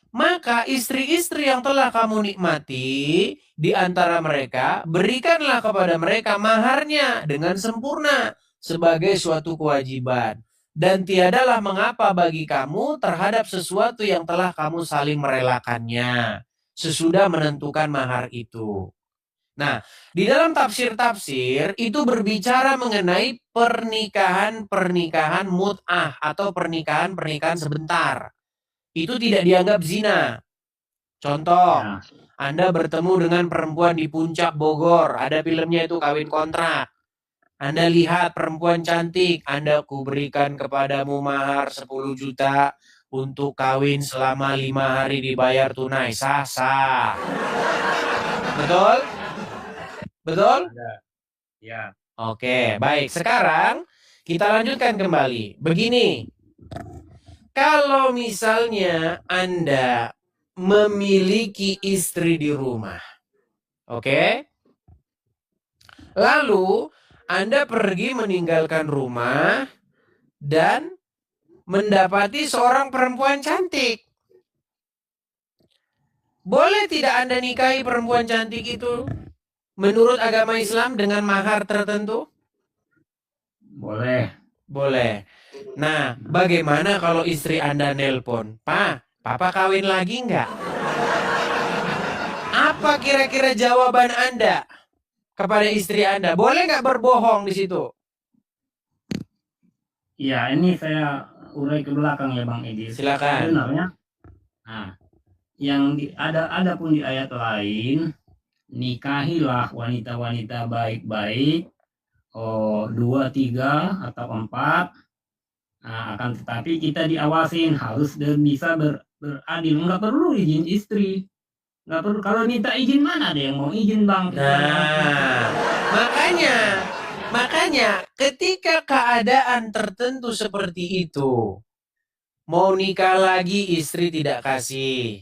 Maka istri-istri yang telah kamu nikmati di antara mereka, berikanlah kepada mereka maharnya dengan sempurna sebagai suatu kewajiban. Dan tiadalah mengapa bagi kamu terhadap sesuatu yang telah kamu saling merelakannya sesudah menentukan mahar itu. Nah, di dalam tafsir-tafsir itu berbicara mengenai pernikahan-pernikahan mut'ah atau pernikahan-pernikahan sebentar. Itu tidak dianggap zina. Contoh, Ya. Anda bertemu dengan perempuan di puncak Bogor, ada filmnya itu Kawin Kontrak. Anda lihat perempuan cantik, Anda kuberikan kepadamu mahar 10 juta untuk kawin selama 5 hari dibayar tunai. Sah. Betul? Betul? Ada. Ya. Oke, baik. Sekarang kita lanjutkan kembali. Begini, kalau misalnya Anda memiliki istri di rumah, oke? Lalu Anda pergi meninggalkan rumah dan mendapati seorang perempuan cantik. Boleh tidak Anda nikahi perempuan cantik itu menurut agama Islam dengan mahar tertentu? Boleh. Boleh. Nah, bagaimana kalau istri Anda nelpon? Pak, Papa kawin lagi nggak? Apa kira-kira jawaban Anda kepada istri Anda? Boleh nggak berbohong di situ? Ya, ini saya urai ke belakang ya Bang Edi. Silakan. Sebenarnya, nah, yang ada pun di ayat lain, nikahilah wanita-wanita baik-baik, 2, 3 atau 4. Nah, akan tetapi kita diawasin harus bisa beradil, nggak perlu izin istri, nggak perlu. Kalau minta izin mana ada yang mau izin Bang? Nah, makanya ketika keadaan tertentu seperti itu, mau nikah lagi istri tidak kasih,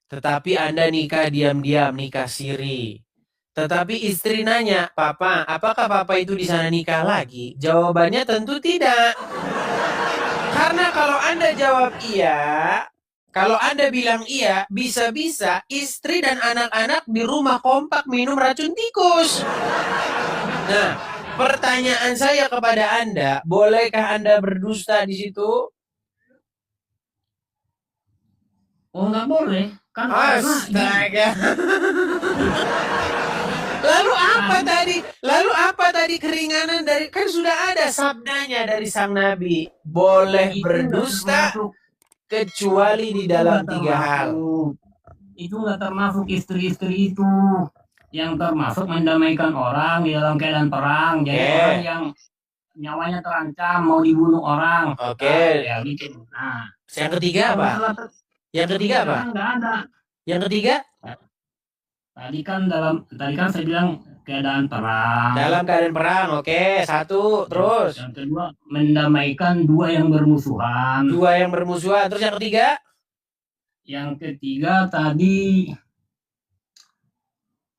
tetapi Anda nikah diam-diam, nikah siri. Tetapi istri nanya, Papa, apakah Papa itu di sana nikah lagi? Jawabannya tentu tidak. Karena kalau Anda jawab iya, kalau Anda bilang iya, bisa-bisa istri dan anak-anak di rumah kompak minum racun tikus. Nah, pertanyaan saya kepada Anda, bolehkah Anda berdusta di situ? Oh, nggak boleh kan? Astaga. Lalu apa tadi keringanan dari, kan sudah ada sabdanya dari sang Nabi, boleh Itu nggak berdusta termasuk. kecuali di dalam 3 hal. Itu nggak termasuk istri-istri itu. Yang termasuk mendamaikan orang di dalam keadaan perang. Jadi Oke. orang yang nyawanya terancam mau dibunuh orang. Oke. Ya gitu. Nah, Yang ketiga apa? Yang ketiga apa? Nggak ada. Yang ketiga? Tadi kan saya bilang keadaan perang. Dalam keadaan perang, oke. 1, terus. Yang kedua, mendamaikan 2 yang bermusuhan. 2 yang bermusuhan. Terus yang ketiga? Yang ketiga tadi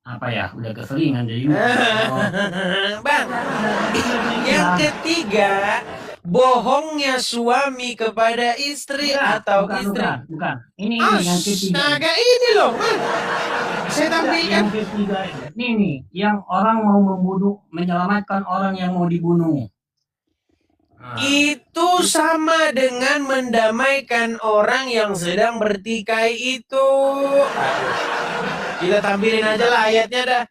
apa ya? Udah keseringan jadi. Bang, yang ketiga, bohongnya suami kepada istri atau istri. Bukan. Ini yang ketiga. Astaga, ini loh, Bang. Saya tampilkan. Yang ketiga ini yang orang mau membunuh, menyelamatkan orang yang mau dibunuh. Itu sama dengan mendamaikan orang yang sedang bertikai itu. Kita tampilin aja lah ayatnya dah.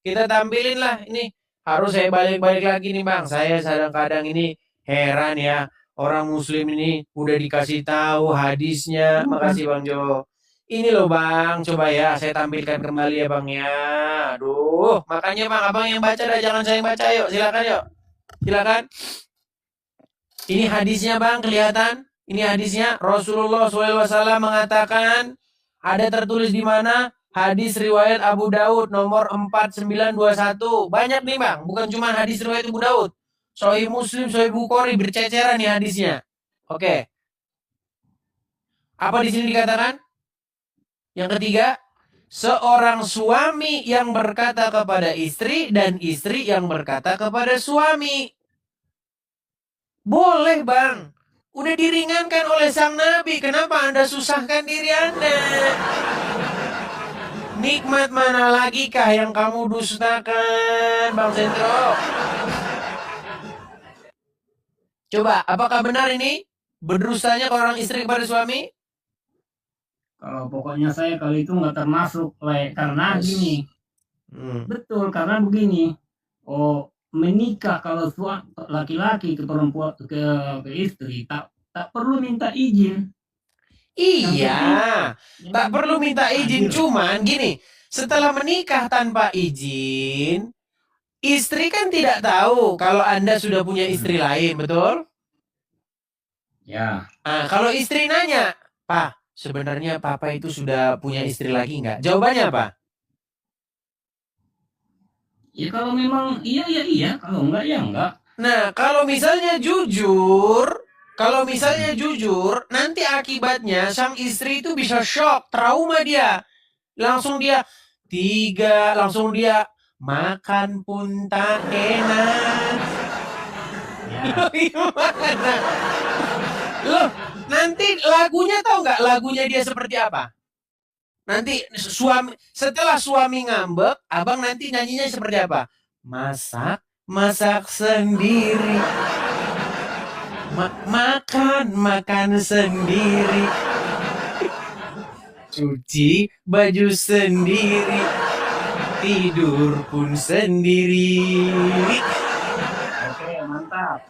Kita tampilin lah ini. Harus saya balik-balik lagi nih Bang. Saya kadang-kadang ini heran ya. Orang muslim ini udah dikasih tahu hadisnya. Makasih Bang Jo. Ini loh Bang, coba ya saya tampilkan kembali ya Bang ya. Aduh, makanya Bang, Abang yang baca dah, jangan saya yang baca yuk. Silakan yuk. Silakan. Ini hadisnya Bang, kelihatan? Ini hadisnya Rasulullah SAW mengatakan, ada tertulis di mana? Hadis riwayat Abu Daud nomor 4921. Banyak nih Bang, bukan cuma hadis riwayat Abu Daud. Sahih Muslim, Sahih Bukhari, berceceran nih hadisnya. Oke. Apa di sini dikatakan? Yang ketiga, seorang suami yang berkata kepada istri dan istri yang berkata kepada suami. Boleh Bang. Udah diringankan oleh sang Nabi. Kenapa Anda susahkan diri Anda? Nikmat mana lagi kah yang kamu dustakan, Bang Sentro? Coba, apakah benar ini? Berdustanya orang istri kepada suami? Kalau pokoknya saya kalau itu nggak termasuk, karena gini, Betul, karena begini, menikah kalau laki-laki ke perempuan ke istri tak perlu minta izin. Yang Iya, penting yang tak perlu penting minta izin, hadir. cuman gini, setelah menikah tanpa izin, istri kan tidak tahu kalau Anda sudah punya istri lain, betul? Ya, Nah, kalau istri nanya, Pak, sebenarnya Papa itu sudah punya istri lagi nggak? Jawabannya apa? ya kalau memang iya ya iya, kalau enggak ya enggak. Nah, kalau misalnya jujur, nanti akibatnya sang istri itu bisa shock, trauma dia. Langsung dia makan pun tak enak. Ya, Gimana? Loh, nanti lagunya tahu nggak lagunya dia seperti apa? Nanti setelah suami ngambek, abang nanti nyanyinya seperti apa? Masak sendiri. Makan sendiri. Cuci baju sendiri. Tidur pun sendiri. oke, mantap.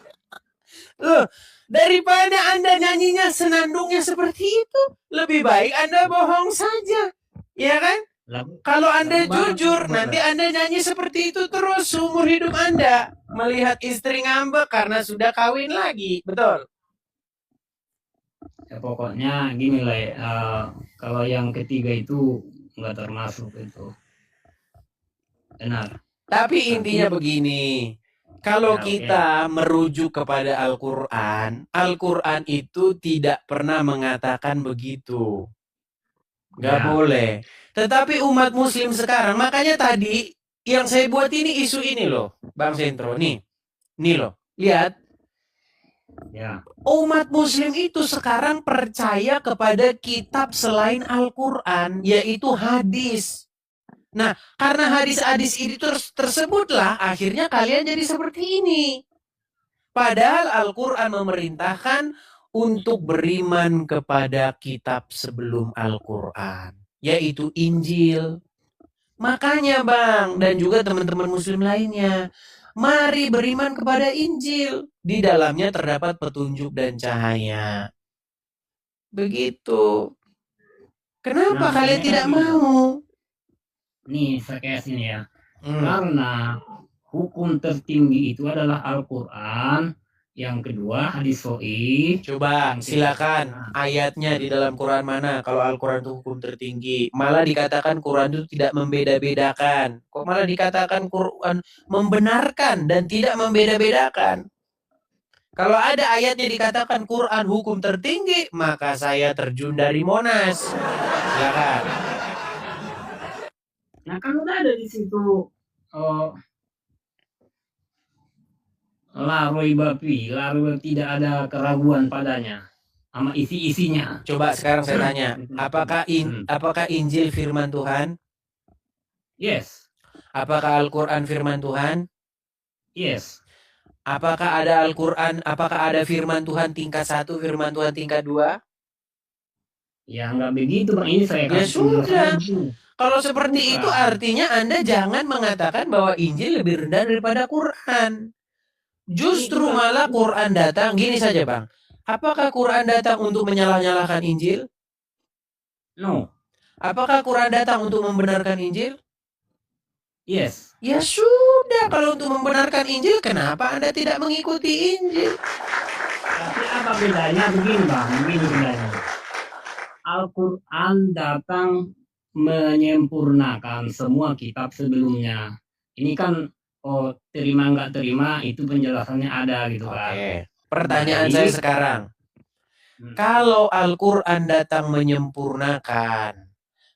Loh, daripada Anda nyanyinya senandungnya seperti itu, lebih baik Anda bohong saja. Ya kan? Kalau Anda jujur, nanti Anda nyanyi seperti itu terus seumur hidup Anda. Melihat istri ngambek karena sudah kawin lagi. Betul? Ya, pokoknya gini lah, kalau yang ketiga itu nggak termasuk itu. Benar. Tapi intinya begini. Kalau Ya, oke. kita merujuk kepada Al-Quran, Al-Quran itu tidak pernah mengatakan begitu. Nggak Ya. boleh. Tetapi umat muslim sekarang, makanya tadi yang saya buat ini isu ini loh, Bang Sentro. Nih loh, lihat. Ya. Umat muslim itu sekarang percaya kepada kitab selain Al-Quran, yaitu hadis. Nah, karena hadis-hadis ini tersebutlah akhirnya kalian jadi seperti ini. Padahal Al-Quran memerintahkan untuk beriman kepada kitab sebelum Al-Quran, yaitu Injil. Makanya Bang, dan juga teman-teman muslim lainnya, mari beriman kepada Injil. Di dalamnya terdapat petunjuk dan cahaya. Begitu. Kenapa kalian tidak mau? Nih, saya kayak sini ya. Karena hukum tertinggi itu adalah Al-Quran. Yang kedua hadis sahih. Coba silakan ayatnya di dalam Quran mana kalau Al-Quran itu hukum tertinggi. Malah dikatakan Quran itu tidak membeda-bedakan. Kok malah dikatakan Quran membenarkan dan tidak membeda-bedakan. Kalau ada ayatnya dikatakan Quran hukum tertinggi, maka saya terjun dari Monas. Silakan. Nah, kan udah ada di situ laroi bapi tidak ada keraguan padanya sama isi-isinya. Coba sekarang saya tanya, apakah Injil firman Tuhan? Yes. Apakah Al-Quran firman Tuhan? Yes. Apakah ada Al-Quran, apakah ada firman Tuhan tingkat 1, firman Tuhan tingkat 2? Ya nggak begitu Bang, ini saya Ya kasih sudah. penjelasan. Kalau seperti itu artinya Anda jangan mengatakan bahwa Injil lebih rendah daripada Quran. Justru malah Quran datang, gini saja Bang. Apakah Quran datang untuk menyalah-nyalahkan Injil? No. Apakah Quran datang untuk membenarkan Injil? Yes. Ya sudah, kalau untuk membenarkan Injil, kenapa Anda tidak mengikuti Injil? Tapi apa bedanya begini Bang, begini bedanya. Al-Quran datang menyempurnakan semua kitab sebelumnya. Ini kan terima nggak terima itu penjelasannya ada gitu kan. Oke. Pertanyaan saya sekarang, kalau Al-Quran datang menyempurnakan,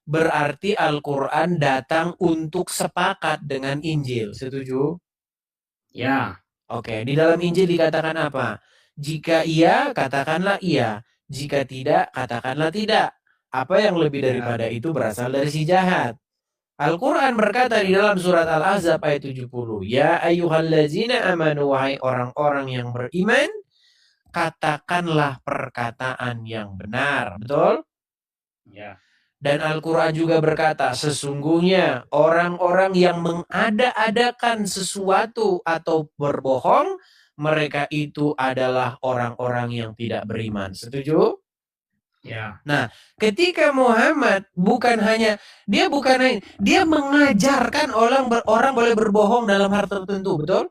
berarti Al-Quran datang untuk sepakat dengan Injil. Setuju? Ya. Oke, di dalam Injil dikatakan apa? Jika iya, katakanlah iya. Jika tidak, katakanlah tidak. Apa yang lebih daripada itu berasal dari si jahat. Al-Quran berkata di dalam surat Al-Ahzab ayat 70, Ya ayyuhallazina amanu, wahai orang-orang yang beriman, katakanlah perkataan yang benar. Betul? Ya. Dan Al-Quran juga berkata, sesungguhnya orang-orang yang mengada-adakan sesuatu atau berbohong, mereka itu adalah orang-orang yang tidak beriman. Setuju? Ya. Nah, ketika Muhammad dia mengajarkan orang boleh berbohong dalam hal tertentu, betul?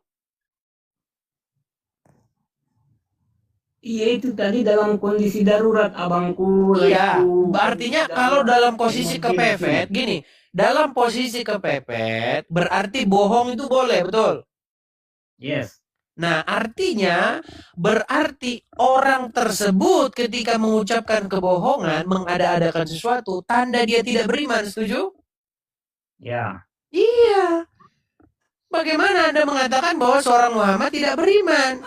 Iya, itu tadi dalam kondisi darurat abangku. Iya, itu artinya kondisi kalau darurat, dalam posisi emergency. kepepet, gini, dalam posisi kepepet berarti bohong itu boleh, betul? Yes. Nah, artinya berarti orang tersebut ketika mengucapkan kebohongan, mengada-adakan sesuatu, tanda dia tidak beriman, setuju? Ya. Iya. Bagaimana Anda mengatakan bahwa seorang Muhammad tidak beriman?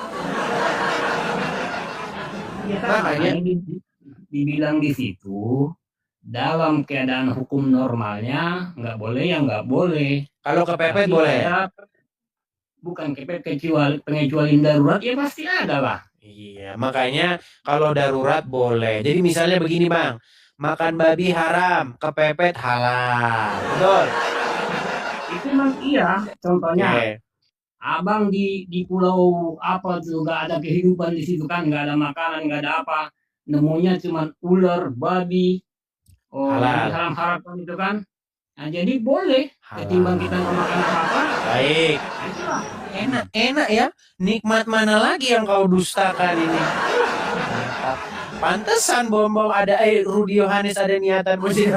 Ya kan, Makanya dibilang di situ dalam keadaan hukum normalnya nggak boleh ya nggak boleh. kalau kepepet Tapi boleh. bukan kepepet kecuali pengecualian darurat ya pasti ada lah. Iya, makanya kalau darurat boleh. Jadi misalnya begini, Bang. Makan babi haram, kepepet halal. Betul? Itu memang iya. Contohnya, Oke. abang di pulau apa tuh nggak ada kehidupan di situ kan, nggak ada makanan, nggak ada apa. Nemunya cuma ular, babi, Halal. yang haram-haram itu kan. Nah, jadi boleh ketimbang kita nggak makan apa-apa. Baik. Itulah. Enak ya. Nikmat mana lagi yang kau dustakan ini? Mantap. Pantesan bom-bom ada Rudi Yohanes ada niatan musik.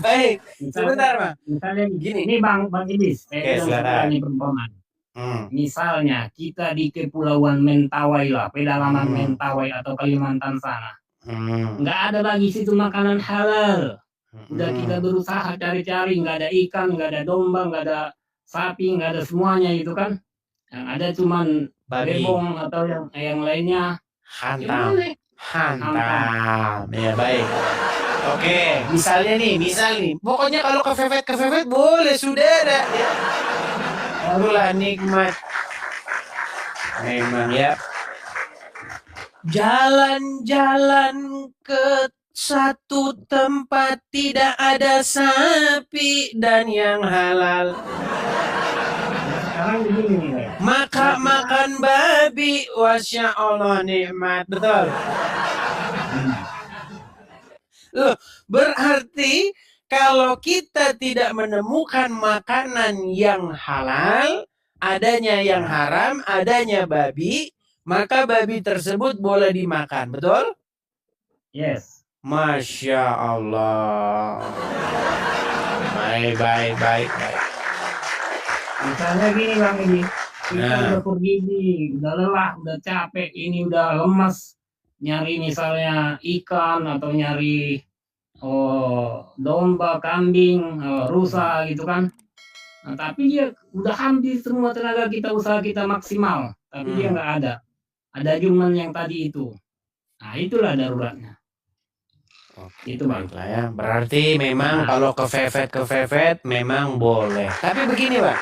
Baik. Sebentar, Bang. Misalnya Gini. ini Bang Iblis. Oke, silakan. Ini perumpamaan. Hmm. Misalnya kita di Kepulauan Mentawai lah, pedalaman Hmm. Mentawai atau Kalimantan sana. Hmm. Nggak ada lagi situ makanan halal. Udah Hmm. kita berusaha cari-cari, nggak ada ikan, nggak ada domba, nggak ada sapi, nggak ada semuanya itu kan. Yang ada cuman Babi. bebong atau yang lainnya. Ya Hantam. boleh. Hantam. Ya, baik. Oke, misal nih. Pokoknya kalau kefefet boleh, saudara. Ya. Itulah nikmat. Memang ya. Jalan-jalan ke satu tempat tidak ada sapi dan yang halal. Sekarang begini nih. Maka makan babi, wasya Allah nikmat. Betul? Loh, berarti kalau kita tidak menemukan makanan yang halal, adanya yang haram, adanya babi, maka babi tersebut boleh dimakan. Betul? Yes. Masya Allah. Baik. Misalnya gini Bang ini. Kita Nah. udah pergi nih, udah lelah, udah capek, ini udah lemas. Nyari misalnya ikan atau nyari domba, kambing, rusa gitu kan. Nah, tapi dia udah habis semua tenaga kita, usaha kita maksimal. Tapi dia nggak ada. Ada cuman yang tadi itu. Nah, itulah daruratnya. Oke, Itu Bang. baiklah ya. Berarti memang kalau kefefet memang boleh. Tapi begini, Pak.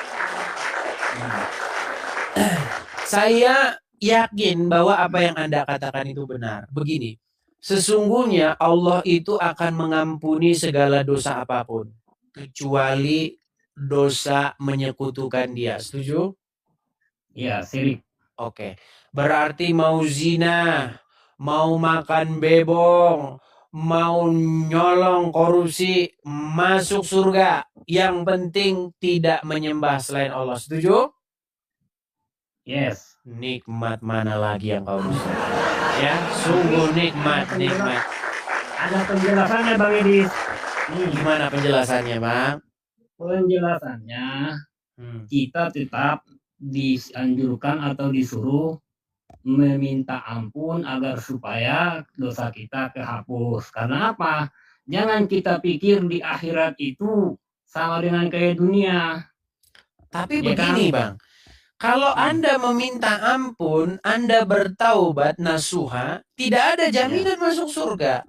Saya yakin bahwa apa yang Anda katakan itu benar. Begini, sesungguhnya Allah itu akan mengampuni segala dosa apapun, kecuali dosa menyekutukan Dia. Setuju? Iya, syirik. Oke. Berarti mau zina, mau makan bebong, mau nyolong korupsi, masuk surga. Yang penting tidak menyembah selain Allah. Setuju? Yes. Nikmat mana lagi yang kau bisa? Ya, sungguh nikmat. Ada penjelasannya Bang Edis. Gimana penjelasannya, Bang? Penjelasannya kita tetap dianjurkan atau disuruh meminta ampun agar supaya dosa kita kehapus. Karena apa? Jangan kita pikir di akhirat itu sama dengan kayak dunia. Tapi Ya begini, kan? Bang. Kalau Anda meminta ampun, Anda bertaubat nasuha, tidak ada jaminan masuk surga.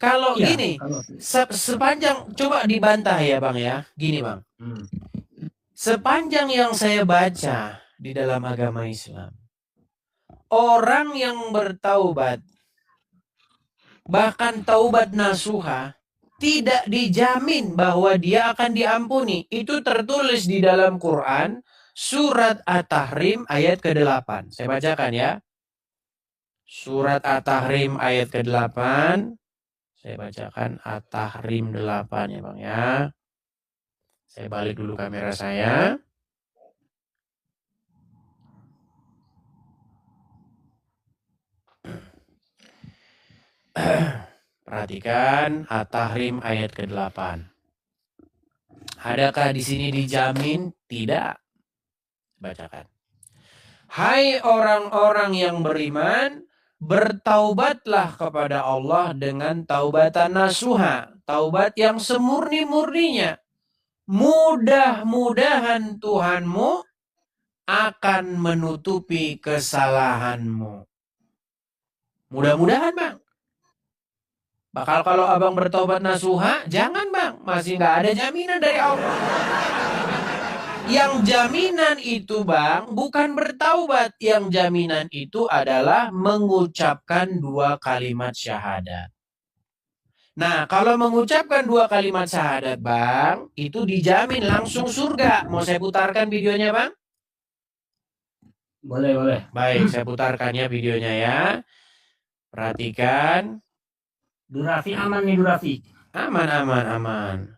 Kalau Iya, gini, sepanjang, coba dibantah ya Bang ya, gini Bang. Sepanjang yang saya baca di dalam agama Islam, orang yang bertaubat Bahkan taubat nasuha tidak dijamin bahwa dia akan diampuni. Itu tertulis di dalam Quran surat At-Tahrim ayat ke-8. Saya bacakan ya. Surat At-Tahrim ayat ke-8. Saya bacakan At-Tahrim 8 ya Bang ya. Saya balik dulu kamera saya. Perhatikan At-Tahrim ayat ke-8. Adakah di sini dijamin? Tidak. Bacakan. Hai orang-orang yang beriman, bertaubatlah kepada Allah dengan taubatan nasuha, taubat yang semurni-murninya. Mudah-mudahan Tuhanmu akan menutupi kesalahanmu. Mudah-mudahan Bang. Bakal kalau abang bertobat nasuha, jangan Bang. Masih nggak ada jaminan dari Allah. Yang jaminan itu Bang, bukan bertaubat. Yang jaminan itu adalah mengucapkan 2 kalimat syahadat. Nah, kalau mengucapkan 2 kalimat syahadat Bang, itu dijamin langsung surga. Mau saya putarkan videonya Bang? Boleh. Baik, saya putarkan ya videonya ya. Perhatikan. Durasi aman nih, durasi. Aman.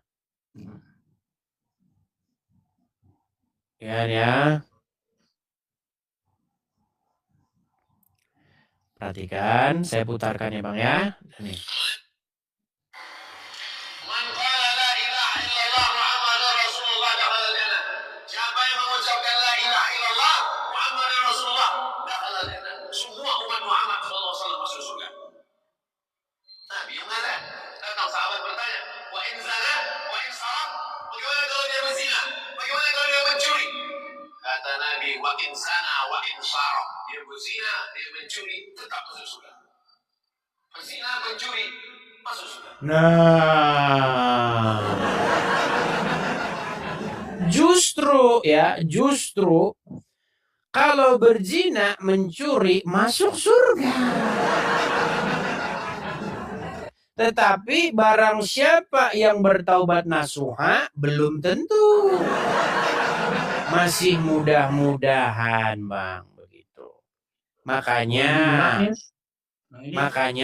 Ya. Perhatikan, saya putarkan ya Bang ya. Nih. Man qala la ilaha illallah Muhammadur Rasulullah dakhala al-jannah. Siapa yang mengucapkan la ilaha illallah Muhammadur Rasulullah dakhala al-jannah. Semua umat Muhammad sallallahu alaihi wasallam masuk surga. Nabi yang ada. Datang sahabat bertanya, wa in zana, wa in saraq, bagaimana kalau dia berzina? Bagaimana kalau dia mencuri? Kata Nabi, wa in zana, wa in saraq. Dia berzina, dia mencuri, tetap masuk surga. Berzina, mencuri, masuk surga. Nah. Justru kalau berzina, mencuri, masuk surga. Tetapi barang siapa yang bertaubat nasuha, belum tentu. Masih mudah-mudahan Bang, begitu. Makanya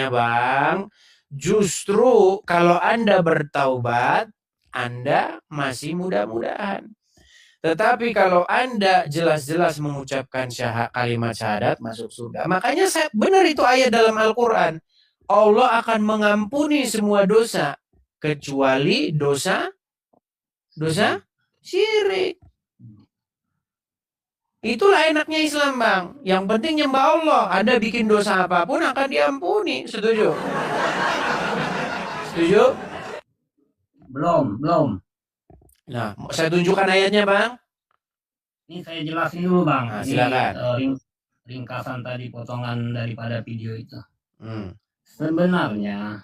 Bang, justru kalau Anda bertaubat, Anda masih mudah-mudahan. Tetapi kalau Anda jelas-jelas mengucapkan kalimat syahadat, masuk surga. Makanya benar itu ayat dalam Al-Quran. Allah akan mengampuni semua dosa kecuali dosa syirik. Itulah enaknya Islam Bang. Yang penting nyembah Allah. Anda bikin dosa apapun akan diampuni. Setuju? Belum. Nah, saya tunjukkan ayatnya Bang. Ini saya jelasin dulu Bang. Nah, silakan. Ini ringkasan tadi, potongan daripada video itu. Sebenarnya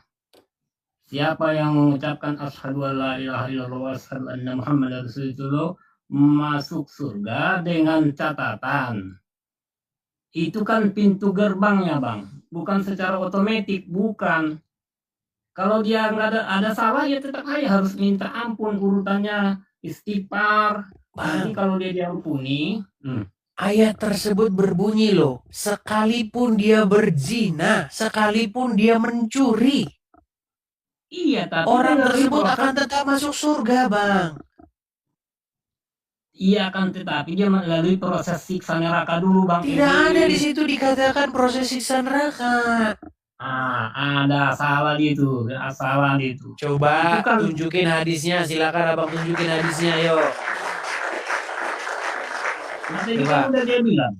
siapa yang mengucapkan asyhadu alla ilaha illallah wa asyhadu anna muhammadar rasulullah masuk surga dengan catatan itu kan pintu gerbangnya Bang, bukan secara otomatis, bukan. Kalau dia nggak ada salah ya tetap aja harus minta ampun, urutannya istighfar. Nanti kalau dia diampuni, ayat tersebut berbunyi loh, sekalipun dia berzina, sekalipun dia mencuri, iya, tapi orang tersebut akan tetap masuk surga Bang. Iya kan, tetapi dia melalui proses siksa neraka dulu Bang. Tidak ada di situ dikatakan proses siksa neraka. Ada salah di itu, Coba tunjukin hadisnya, silakan Abang tunjukin hadisnya, yuk. Nanti kan udah dia bilang,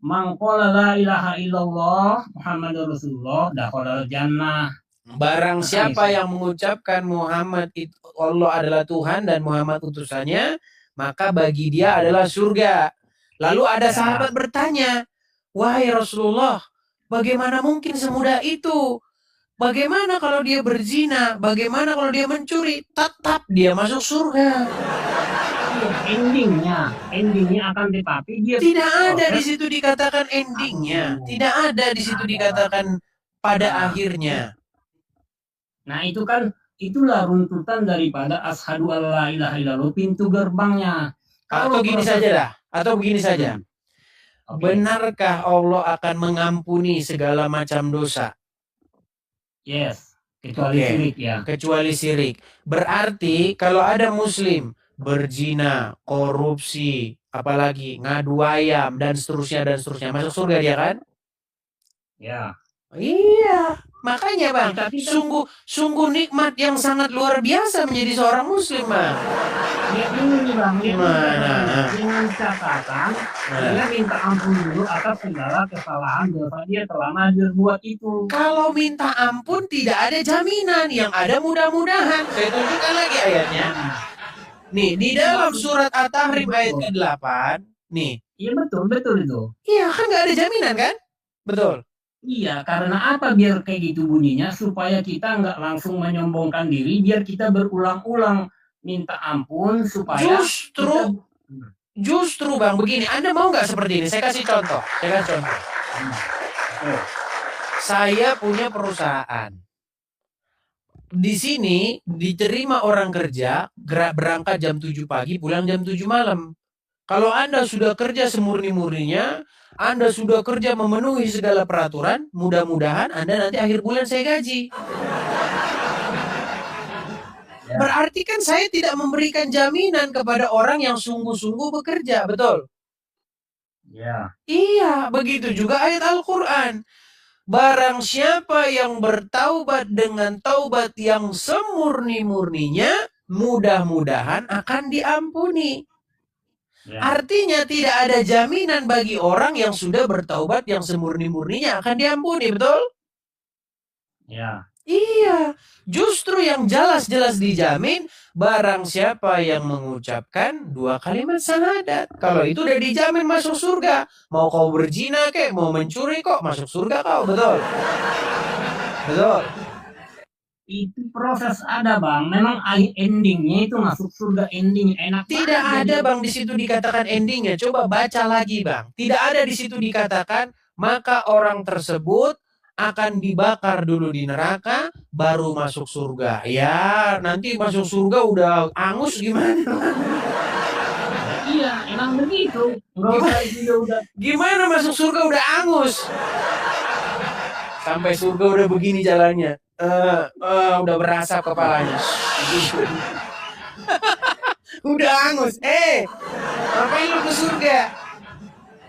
man qala la ilaha illallah Muhammadur Rasulullah dakhala jannah. Barang siapa yang mengucapkan Muhammad itu Allah adalah Tuhan dan Muhammad utusannya, maka bagi dia adalah surga. Lalu ada sahabat bertanya, wahai Rasulullah, bagaimana mungkin semudah itu? Bagaimana kalau dia berzina? Bagaimana kalau dia mencuri? Tetap dia masuk surga. Endingnya akan, tetapi dia tidak ada di situ dikatakan endingnya. Tidak ada di situ dikatakan pada akhirnya. Nah itu kan itulah runtutan daripada asyhadu alla ilaha illallah, pintu gerbangnya. Atau gini proses- saja dah. Atau begini saja. Oke. Benarkah Allah akan mengampuni segala macam dosa? Yes, kecuali Oke. syirik ya. Kecuali syirik. Berarti kalau ada muslim berzina, korupsi, apalagi ngadu ayam dan seterusnya masuk surga dia kan? Ya. Iya, makanya bang, Tapi kan sungguh nikmat yang sangat luar biasa menjadi seorang muslim bang. dia ini bang, dia Gimana? dengan catatan dia minta ampun dulu atas segala kesalahan dosa dia selama dia buat itu. Kalau minta ampun tidak ada jaminan, yang ada mudah-mudahan. Saya tunjukkan lagi ayatnya. Nih, di dalam surat At-Tahrim ayat ke-8, nih. Iya betul itu. Iya, kan nggak ada jaminan kan? Betul. Iya, karena apa biar kayak gitu bunyinya supaya kita nggak langsung menyombongkan diri, biar kita berulang-ulang minta ampun supaya Justru bang begini, Anda mau nggak seperti ini? Saya kasih contoh. Saya punya perusahaan. Di sini diterima orang kerja, berangkat jam 7 pagi, pulang jam 7 malam. Kalau Anda sudah kerja semurni-murninya, Anda sudah kerja memenuhi segala peraturan, mudah-mudahan Anda nanti akhir bulan saya gaji. Berarti kan saya tidak memberikan jaminan kepada orang yang sungguh-sungguh bekerja, betul? Ya. Iya, begitu juga ayat Al-Quran. Barang siapa yang bertaubat dengan taubat yang semurni-murninya, mudah-mudahan akan diampuni. Ya. Artinya tidak ada jaminan bagi orang yang sudah bertaubat yang semurni-murninya akan diampuni, betul? Ya. Iya, justru yang jelas-jelas dijamin barang siapa yang mengucapkan 2 kalimat syahadat. Kalau itu udah dijamin masuk surga. Mau kau berzina kek, mau mencuri kok, masuk surga kau, betul? Betul. Itu proses ada bang, memang endingnya itu masuk surga, ending enak. Tidak ada bang di situ dikatakan endingnya. Coba baca lagi bang. Tidak ada di situ dikatakan maka orang tersebut akan dibakar dulu di neraka baru masuk surga. Ya nanti masuk surga udah angus gimana? Iya, emang begitu. Nggak usah itu udah. Gimana masuk surga udah angus? Sampai surga udah begini jalannya. Udah berasap kepalanya. Udah angus. Ngapain lu ke surga?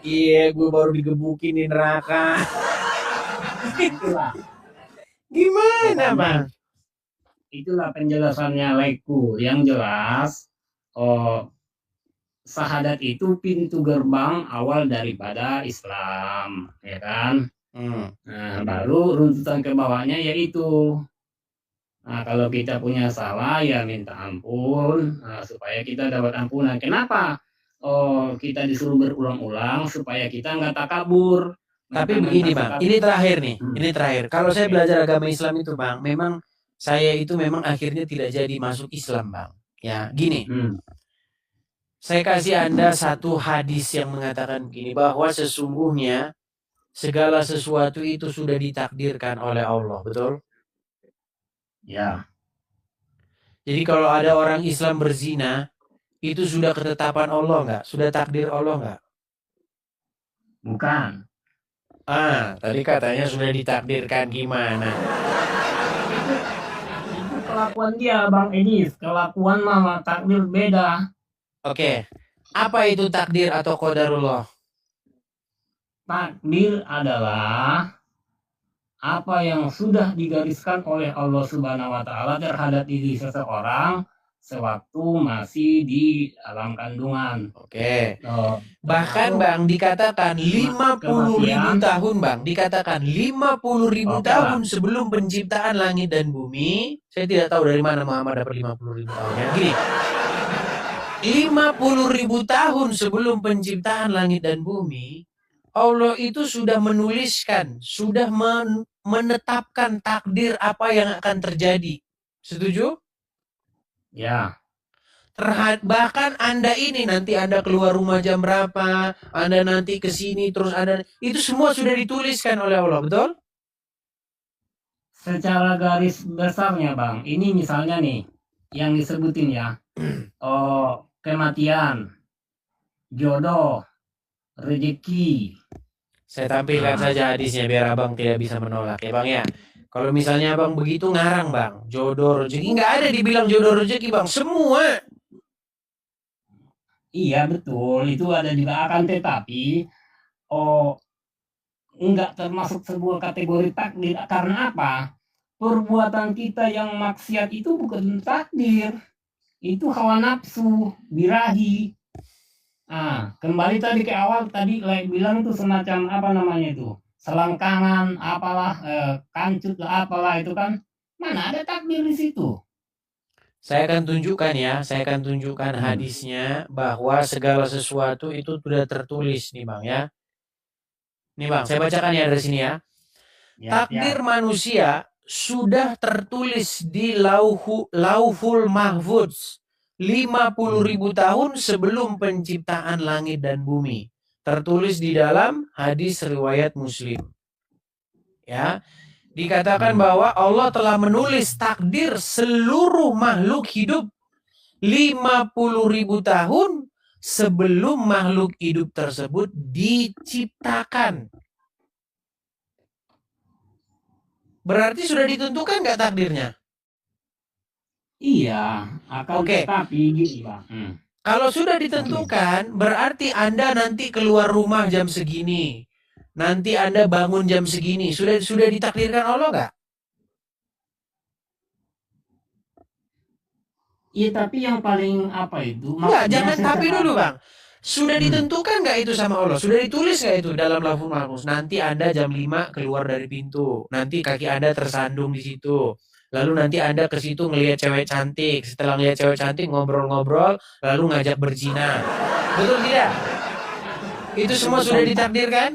Iya, gue baru digebukin di neraka. Itulah. Gimana, Bang? Itulah penjelasannya Leku. Yang jelas, syahadat itu pintu gerbang awal daripada Islam, ya kan? Nah, baru runtutan ke bawahnya yaitu, nah kalau kita punya salah ya minta ampun, supaya kita dapat ampunan. Kenapa? Kita disuruh berulang-ulang supaya kita nggak takabur. Tapi begini bang, ini terakhir nih, ini terakhir. Kalau saya belajar agama Islam itu bang, memang saya itu memang akhirnya tidak jadi masuk Islam bang. Ya gini, saya kasih Anda satu hadis yang mengatakan begini, bahwa sesungguhnya segala sesuatu itu sudah ditakdirkan oleh Allah, betul? Ya. Jadi kalau ada orang Islam berzina, itu sudah ketetapan Allah nggak? Sudah takdir Allah nggak? Bukan. Tadi katanya sudah ditakdirkan gimana? Itu kelakuan dia Bang Edis, kelakuan mama takdir beda. Oke, apa itu takdir atau qadarullah? Takdir adalah apa yang sudah digariskan oleh Allah Subhanahu wa taala terhadap diri seseorang sewaktu masih di alam kandungan. Oke. Bahkan Bang dikatakan 50.000 tahun Bang, dikatakan 50.000 tahun sebelum penciptaan langit dan bumi. Saya tidak tahu dari mana Muhammad dapat 50.000 tahunnya. Gini. 50.000 tahun sebelum penciptaan langit dan bumi, Allah itu sudah menuliskan, sudah menetapkan takdir apa yang akan terjadi. Setuju? Ya. Bahkan Anda ini nanti Anda keluar rumah jam berapa, Anda nanti ke sini terus Anda, itu semua sudah dituliskan oleh Allah, betul? secara garis besarnya Bang, ini misalnya nih yang disebutin ya, kematian, jodoh, rezeki. Saya tampilkan saja hadisnya biar abang tidak bisa menolak ya bang ya. Kalau misalnya abang begitu ngarang bang, jodoh rezeki nggak ada dibilang jodoh rezeki bang, semua. Iya betul, itu ada juga, akan tetapi enggak termasuk sebuah kategori takdir. Karena apa? Perbuatan kita yang maksiat itu bukan takdir, itu hawa nafsu, birahi. Kembali tadi ke awal, tadi bilang itu semacam apa namanya itu, selangkangan, apalah, kancut lah, apalah itu kan, mana ada takdir di situ. Saya akan tunjukkan hadisnya bahwa segala sesuatu itu sudah tertulis nih bang ya. Nih bang, saya bacakan ya dari sini ya. Takdir manusia sudah tertulis di Lauhul Mahfudz 50.000 tahun sebelum penciptaan langit dan bumi. Tertulis di dalam hadis riwayat Muslim. Ya. Dikatakan bahwa Allah telah menulis takdir seluruh makhluk hidup 50.000 tahun sebelum makhluk hidup tersebut diciptakan. Berarti sudah ditentukan nggak takdirnya? Iya, akan tetapi gini Bang. Kalau sudah ditentukan, berarti Anda nanti keluar rumah jam segini. Nanti Anda bangun jam segini. Sudah ditakdirkan Allah nggak? Iya, tapi yang paling apa itu? Enggak, jangan tapi dulu bang. Sudah ditentukan nggak itu sama Allah? Sudah ditulis nggak itu dalam Lauhul Mahfuz? Nanti Anda jam 5 keluar dari pintu. Nanti kaki Anda tersandung di situ. Lalu nanti Anda ke situ ngelihat cewek cantik. Setelah ngelihat cewek cantik ngobrol-ngobrol, lalu ngajak berzina. Betul tidak? Itu semua sudah ditakdirkan?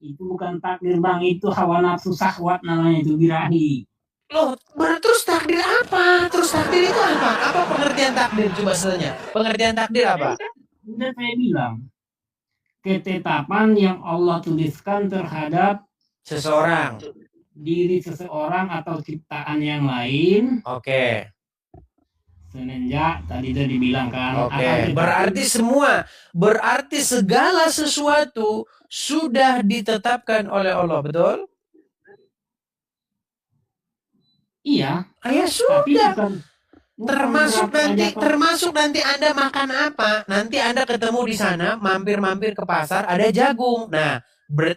Itu bukan takdir Bang, itu hawa nafsu syahwat namanya, itu birahi. Loh, terus takdir apa? Terus takdir itu apa? Apa pengertian takdir? Coba tanya. Pengertian takdir apa? Udah saya bilang, ketetapan yang Allah tuliskan terhadap seseorang, diri seseorang atau ciptaan yang lain. Oke. Semenjak tadi sudah dibilang kan. Oke. Berarti segala sesuatu sudah ditetapkan oleh Allah, betul? Iya. Ya sudah. Termasuk nanti Anda makan apa? Nanti Anda ketemu di sana, mampir-mampir ke pasar, ada jagung. Nah,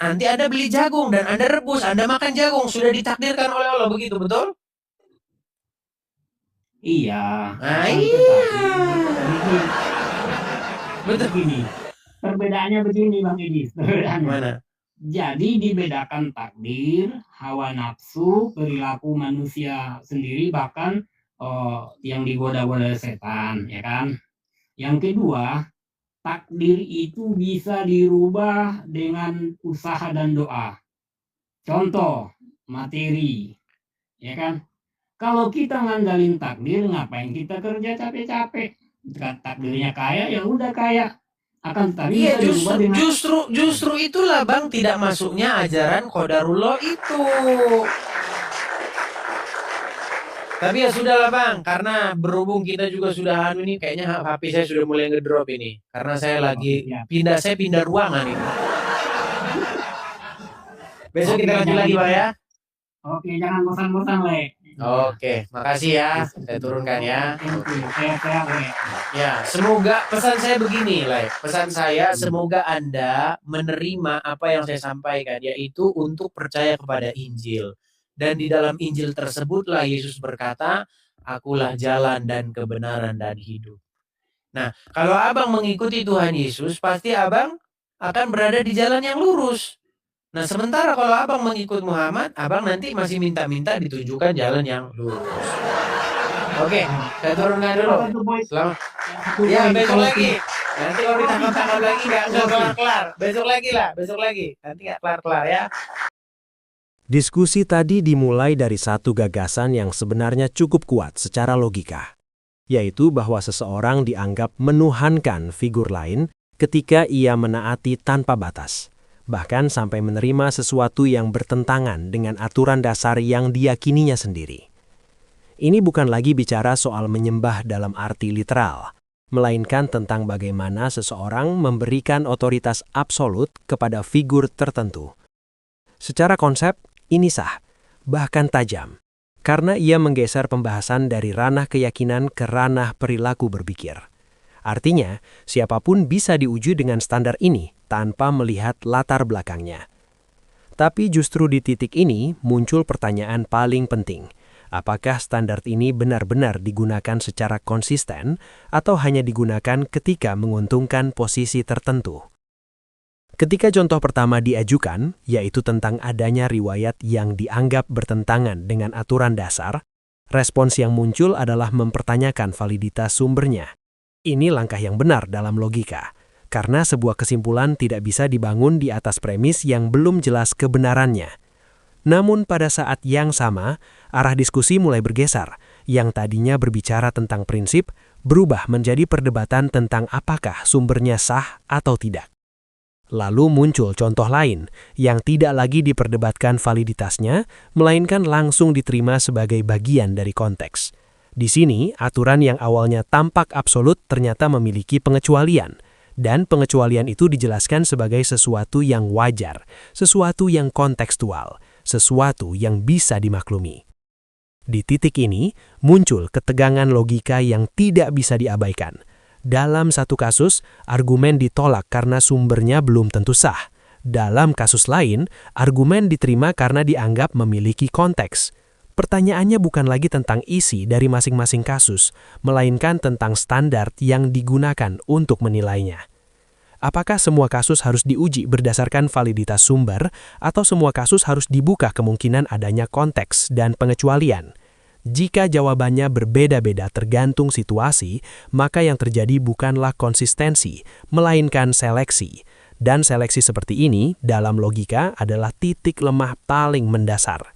nanti Anda beli jagung dan Anda rebus, Anda makan jagung. Sudah ditakdirkan oleh Allah, begitu, betul? Iya. Iya. Betul gini. Perbedaannya begini Bang Edis. Mana? Jadi dibedakan takdir, hawa nafsu, perilaku manusia sendiri, bahkan yang digoda-goda setan, ya kan? Yang kedua, takdir itu bisa dirubah dengan usaha dan doa. Contoh, materi, ya kan? Kalau kita ngandalin takdir, ngapain kita kerja capek-capek? Takdirnya kaya, ya udah kaya. Akan tetapi iya, justru itulah Bang tidak masuknya ajaran qadarullah itu. Tapi ya sudahlah Bang, karena berhubung kita juga sudah ini, kayaknya HP saya sudah mulai ngedrop ini. Karena saya lagi pindah ruangan ini. Besok kita lanjut lagi Bang ya. Oke, jangan bosan-bosan Le. Oke, makasih ya. Saya turunkan ya. Ya, semoga pesan saya begini, Le. Pesan saya semoga Anda menerima apa yang saya sampaikan, yaitu untuk percaya kepada Injil. Dan di dalam Injil tersebutlah Yesus berkata, akulah jalan dan kebenaran dan hidup. Nah, kalau abang mengikuti Tuhan Yesus, pasti abang akan berada di jalan yang lurus. Nah, sementara kalau abang mengikut Muhammad, abang nanti masih minta-minta ditunjukkan jalan yang lurus. Oke, saya turunkan dulu. Selamat. Ya, besok lagi. Nanti kalau ditangkap lagi nggak kelar-kelar. Besok lagi. Nanti nggak kelar-kelar ya. Diskusi tadi dimulai dari satu gagasan yang sebenarnya cukup kuat secara logika, yaitu bahwa seseorang dianggap menuhankan figur lain ketika ia menaati tanpa batas, bahkan sampai menerima sesuatu yang bertentangan dengan aturan dasar yang diyakininya sendiri. Ini bukan lagi bicara soal menyembah dalam arti literal, melainkan tentang bagaimana seseorang memberikan otoritas absolut kepada figur tertentu. Secara konsep, ini sah, bahkan tajam, karena ia menggeser pembahasan dari ranah keyakinan ke ranah perilaku berpikir. Artinya, siapapun bisa diuji dengan standar ini tanpa melihat latar belakangnya. Tapi justru di titik ini muncul pertanyaan paling penting. Apakah standar ini benar-benar digunakan secara konsisten atau hanya digunakan ketika menguntungkan posisi tertentu? Ketika contoh pertama diajukan, yaitu tentang adanya riwayat yang dianggap bertentangan dengan aturan dasar, respons yang muncul adalah mempertanyakan validitas sumbernya. Ini langkah yang benar dalam logika, karena sebuah kesimpulan tidak bisa dibangun di atas premis yang belum jelas kebenarannya. Namun pada saat yang sama, arah diskusi mulai bergeser. Yang tadinya berbicara tentang prinsip, berubah menjadi perdebatan tentang apakah sumbernya sah atau tidak. Lalu muncul contoh lain, yang tidak lagi diperdebatkan validitasnya, melainkan langsung diterima sebagai bagian dari konteks. Di sini, aturan yang awalnya tampak absolut ternyata memiliki pengecualian, dan pengecualian itu dijelaskan sebagai sesuatu yang wajar, sesuatu yang kontekstual, sesuatu yang bisa dimaklumi. Di titik ini, muncul ketegangan logika yang tidak bisa diabaikan. Dalam satu kasus, argumen ditolak karena sumbernya belum tentu sah. Dalam kasus lain, argumen diterima karena dianggap memiliki konteks. Pertanyaannya bukan lagi tentang isi dari masing-masing kasus, melainkan tentang standar yang digunakan untuk menilainya. Apakah semua kasus harus diuji berdasarkan validitas sumber, atau semua kasus harus dibuka kemungkinan adanya konteks dan pengecualian? Jika jawabannya berbeda-beda tergantung situasi, maka yang terjadi bukanlah konsistensi, melainkan seleksi. Dan seleksi seperti ini, dalam logika, adalah titik lemah paling mendasar.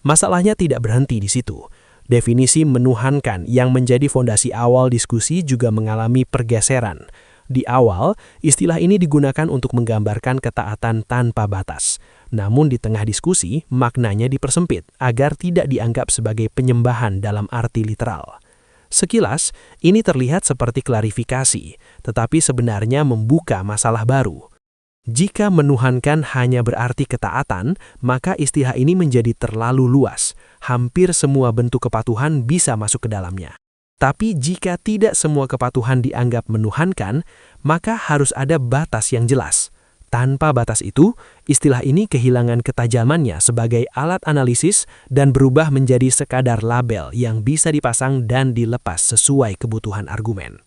Masalahnya tidak berhenti di situ. Definisi menuhankan yang menjadi fondasi awal diskusi juga mengalami pergeseran. Di awal, istilah ini digunakan untuk menggambarkan ketaatan tanpa batas. Namun di tengah diskusi, maknanya dipersempit agar tidak dianggap sebagai penyembahan dalam arti literal. Sekilas, ini terlihat seperti klarifikasi, tetapi sebenarnya membuka masalah baru. Jika menuhankan hanya berarti ketaatan, maka istilah ini menjadi terlalu luas. Hampir semua bentuk kepatuhan bisa masuk ke dalamnya. Tapi jika tidak semua kepatuhan dianggap menuhankan, maka harus ada batas yang jelas. Tanpa batas itu, istilah ini kehilangan ketajamannya sebagai alat analisis dan berubah menjadi sekadar label yang bisa dipasang dan dilepas sesuai kebutuhan argumen.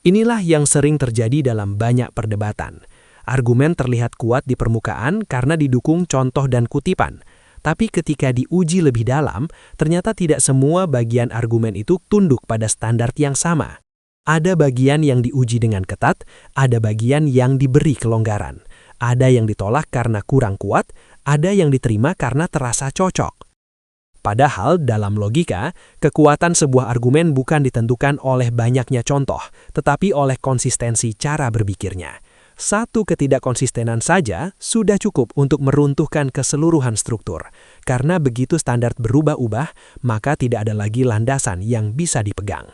Inilah yang sering terjadi dalam banyak perdebatan. Argumen terlihat kuat di permukaan karena didukung contoh dan kutipan. Tapi ketika diuji lebih dalam, ternyata tidak semua bagian argumen itu tunduk pada standar yang sama. Ada bagian yang diuji dengan ketat, ada bagian yang diberi kelonggaran. Ada yang ditolak karena kurang kuat, ada yang diterima karena terasa cocok. Padahal dalam logika, kekuatan sebuah argumen bukan ditentukan oleh banyaknya contoh, tetapi oleh konsistensi cara berpikirnya. Satu ketidakkonsistenan saja sudah cukup untuk meruntuhkan keseluruhan struktur. Karena begitu standar berubah-ubah, maka tidak ada lagi landasan yang bisa dipegang.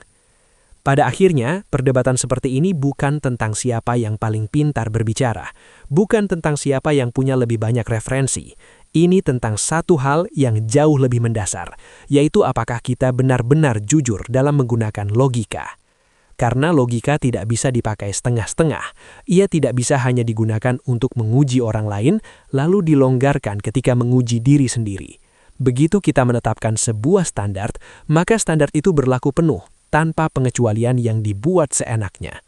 Pada akhirnya, perdebatan seperti ini bukan tentang siapa yang paling pintar berbicara, bukan tentang siapa yang punya lebih banyak referensi. Ini tentang satu hal yang jauh lebih mendasar, yaitu apakah kita benar-benar jujur dalam menggunakan logika. Karena logika tidak bisa dipakai setengah-setengah, ia tidak bisa hanya digunakan untuk menguji orang lain, lalu dilonggarkan ketika menguji diri sendiri. Begitu kita menetapkan sebuah standar, maka standar itu berlaku penuh, tanpa pengecualian yang dibuat seenaknya.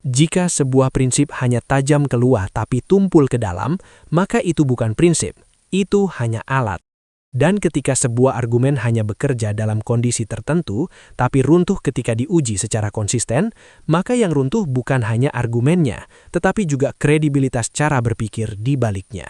Jika sebuah prinsip hanya tajam keluar tapi tumpul ke dalam, maka itu bukan prinsip, itu hanya alat. Dan ketika sebuah argumen hanya bekerja dalam kondisi tertentu, tapi runtuh ketika diuji secara konsisten, maka yang runtuh bukan hanya argumennya, tetapi juga kredibilitas cara berpikir di baliknya.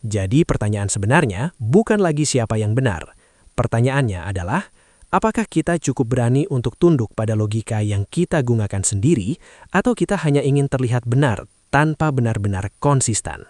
Jadi pertanyaan sebenarnya bukan lagi siapa yang benar. Pertanyaannya adalah, apakah kita cukup berani untuk tunduk pada logika yang kita gunakan sendiri, atau kita hanya ingin terlihat benar tanpa benar-benar konsisten?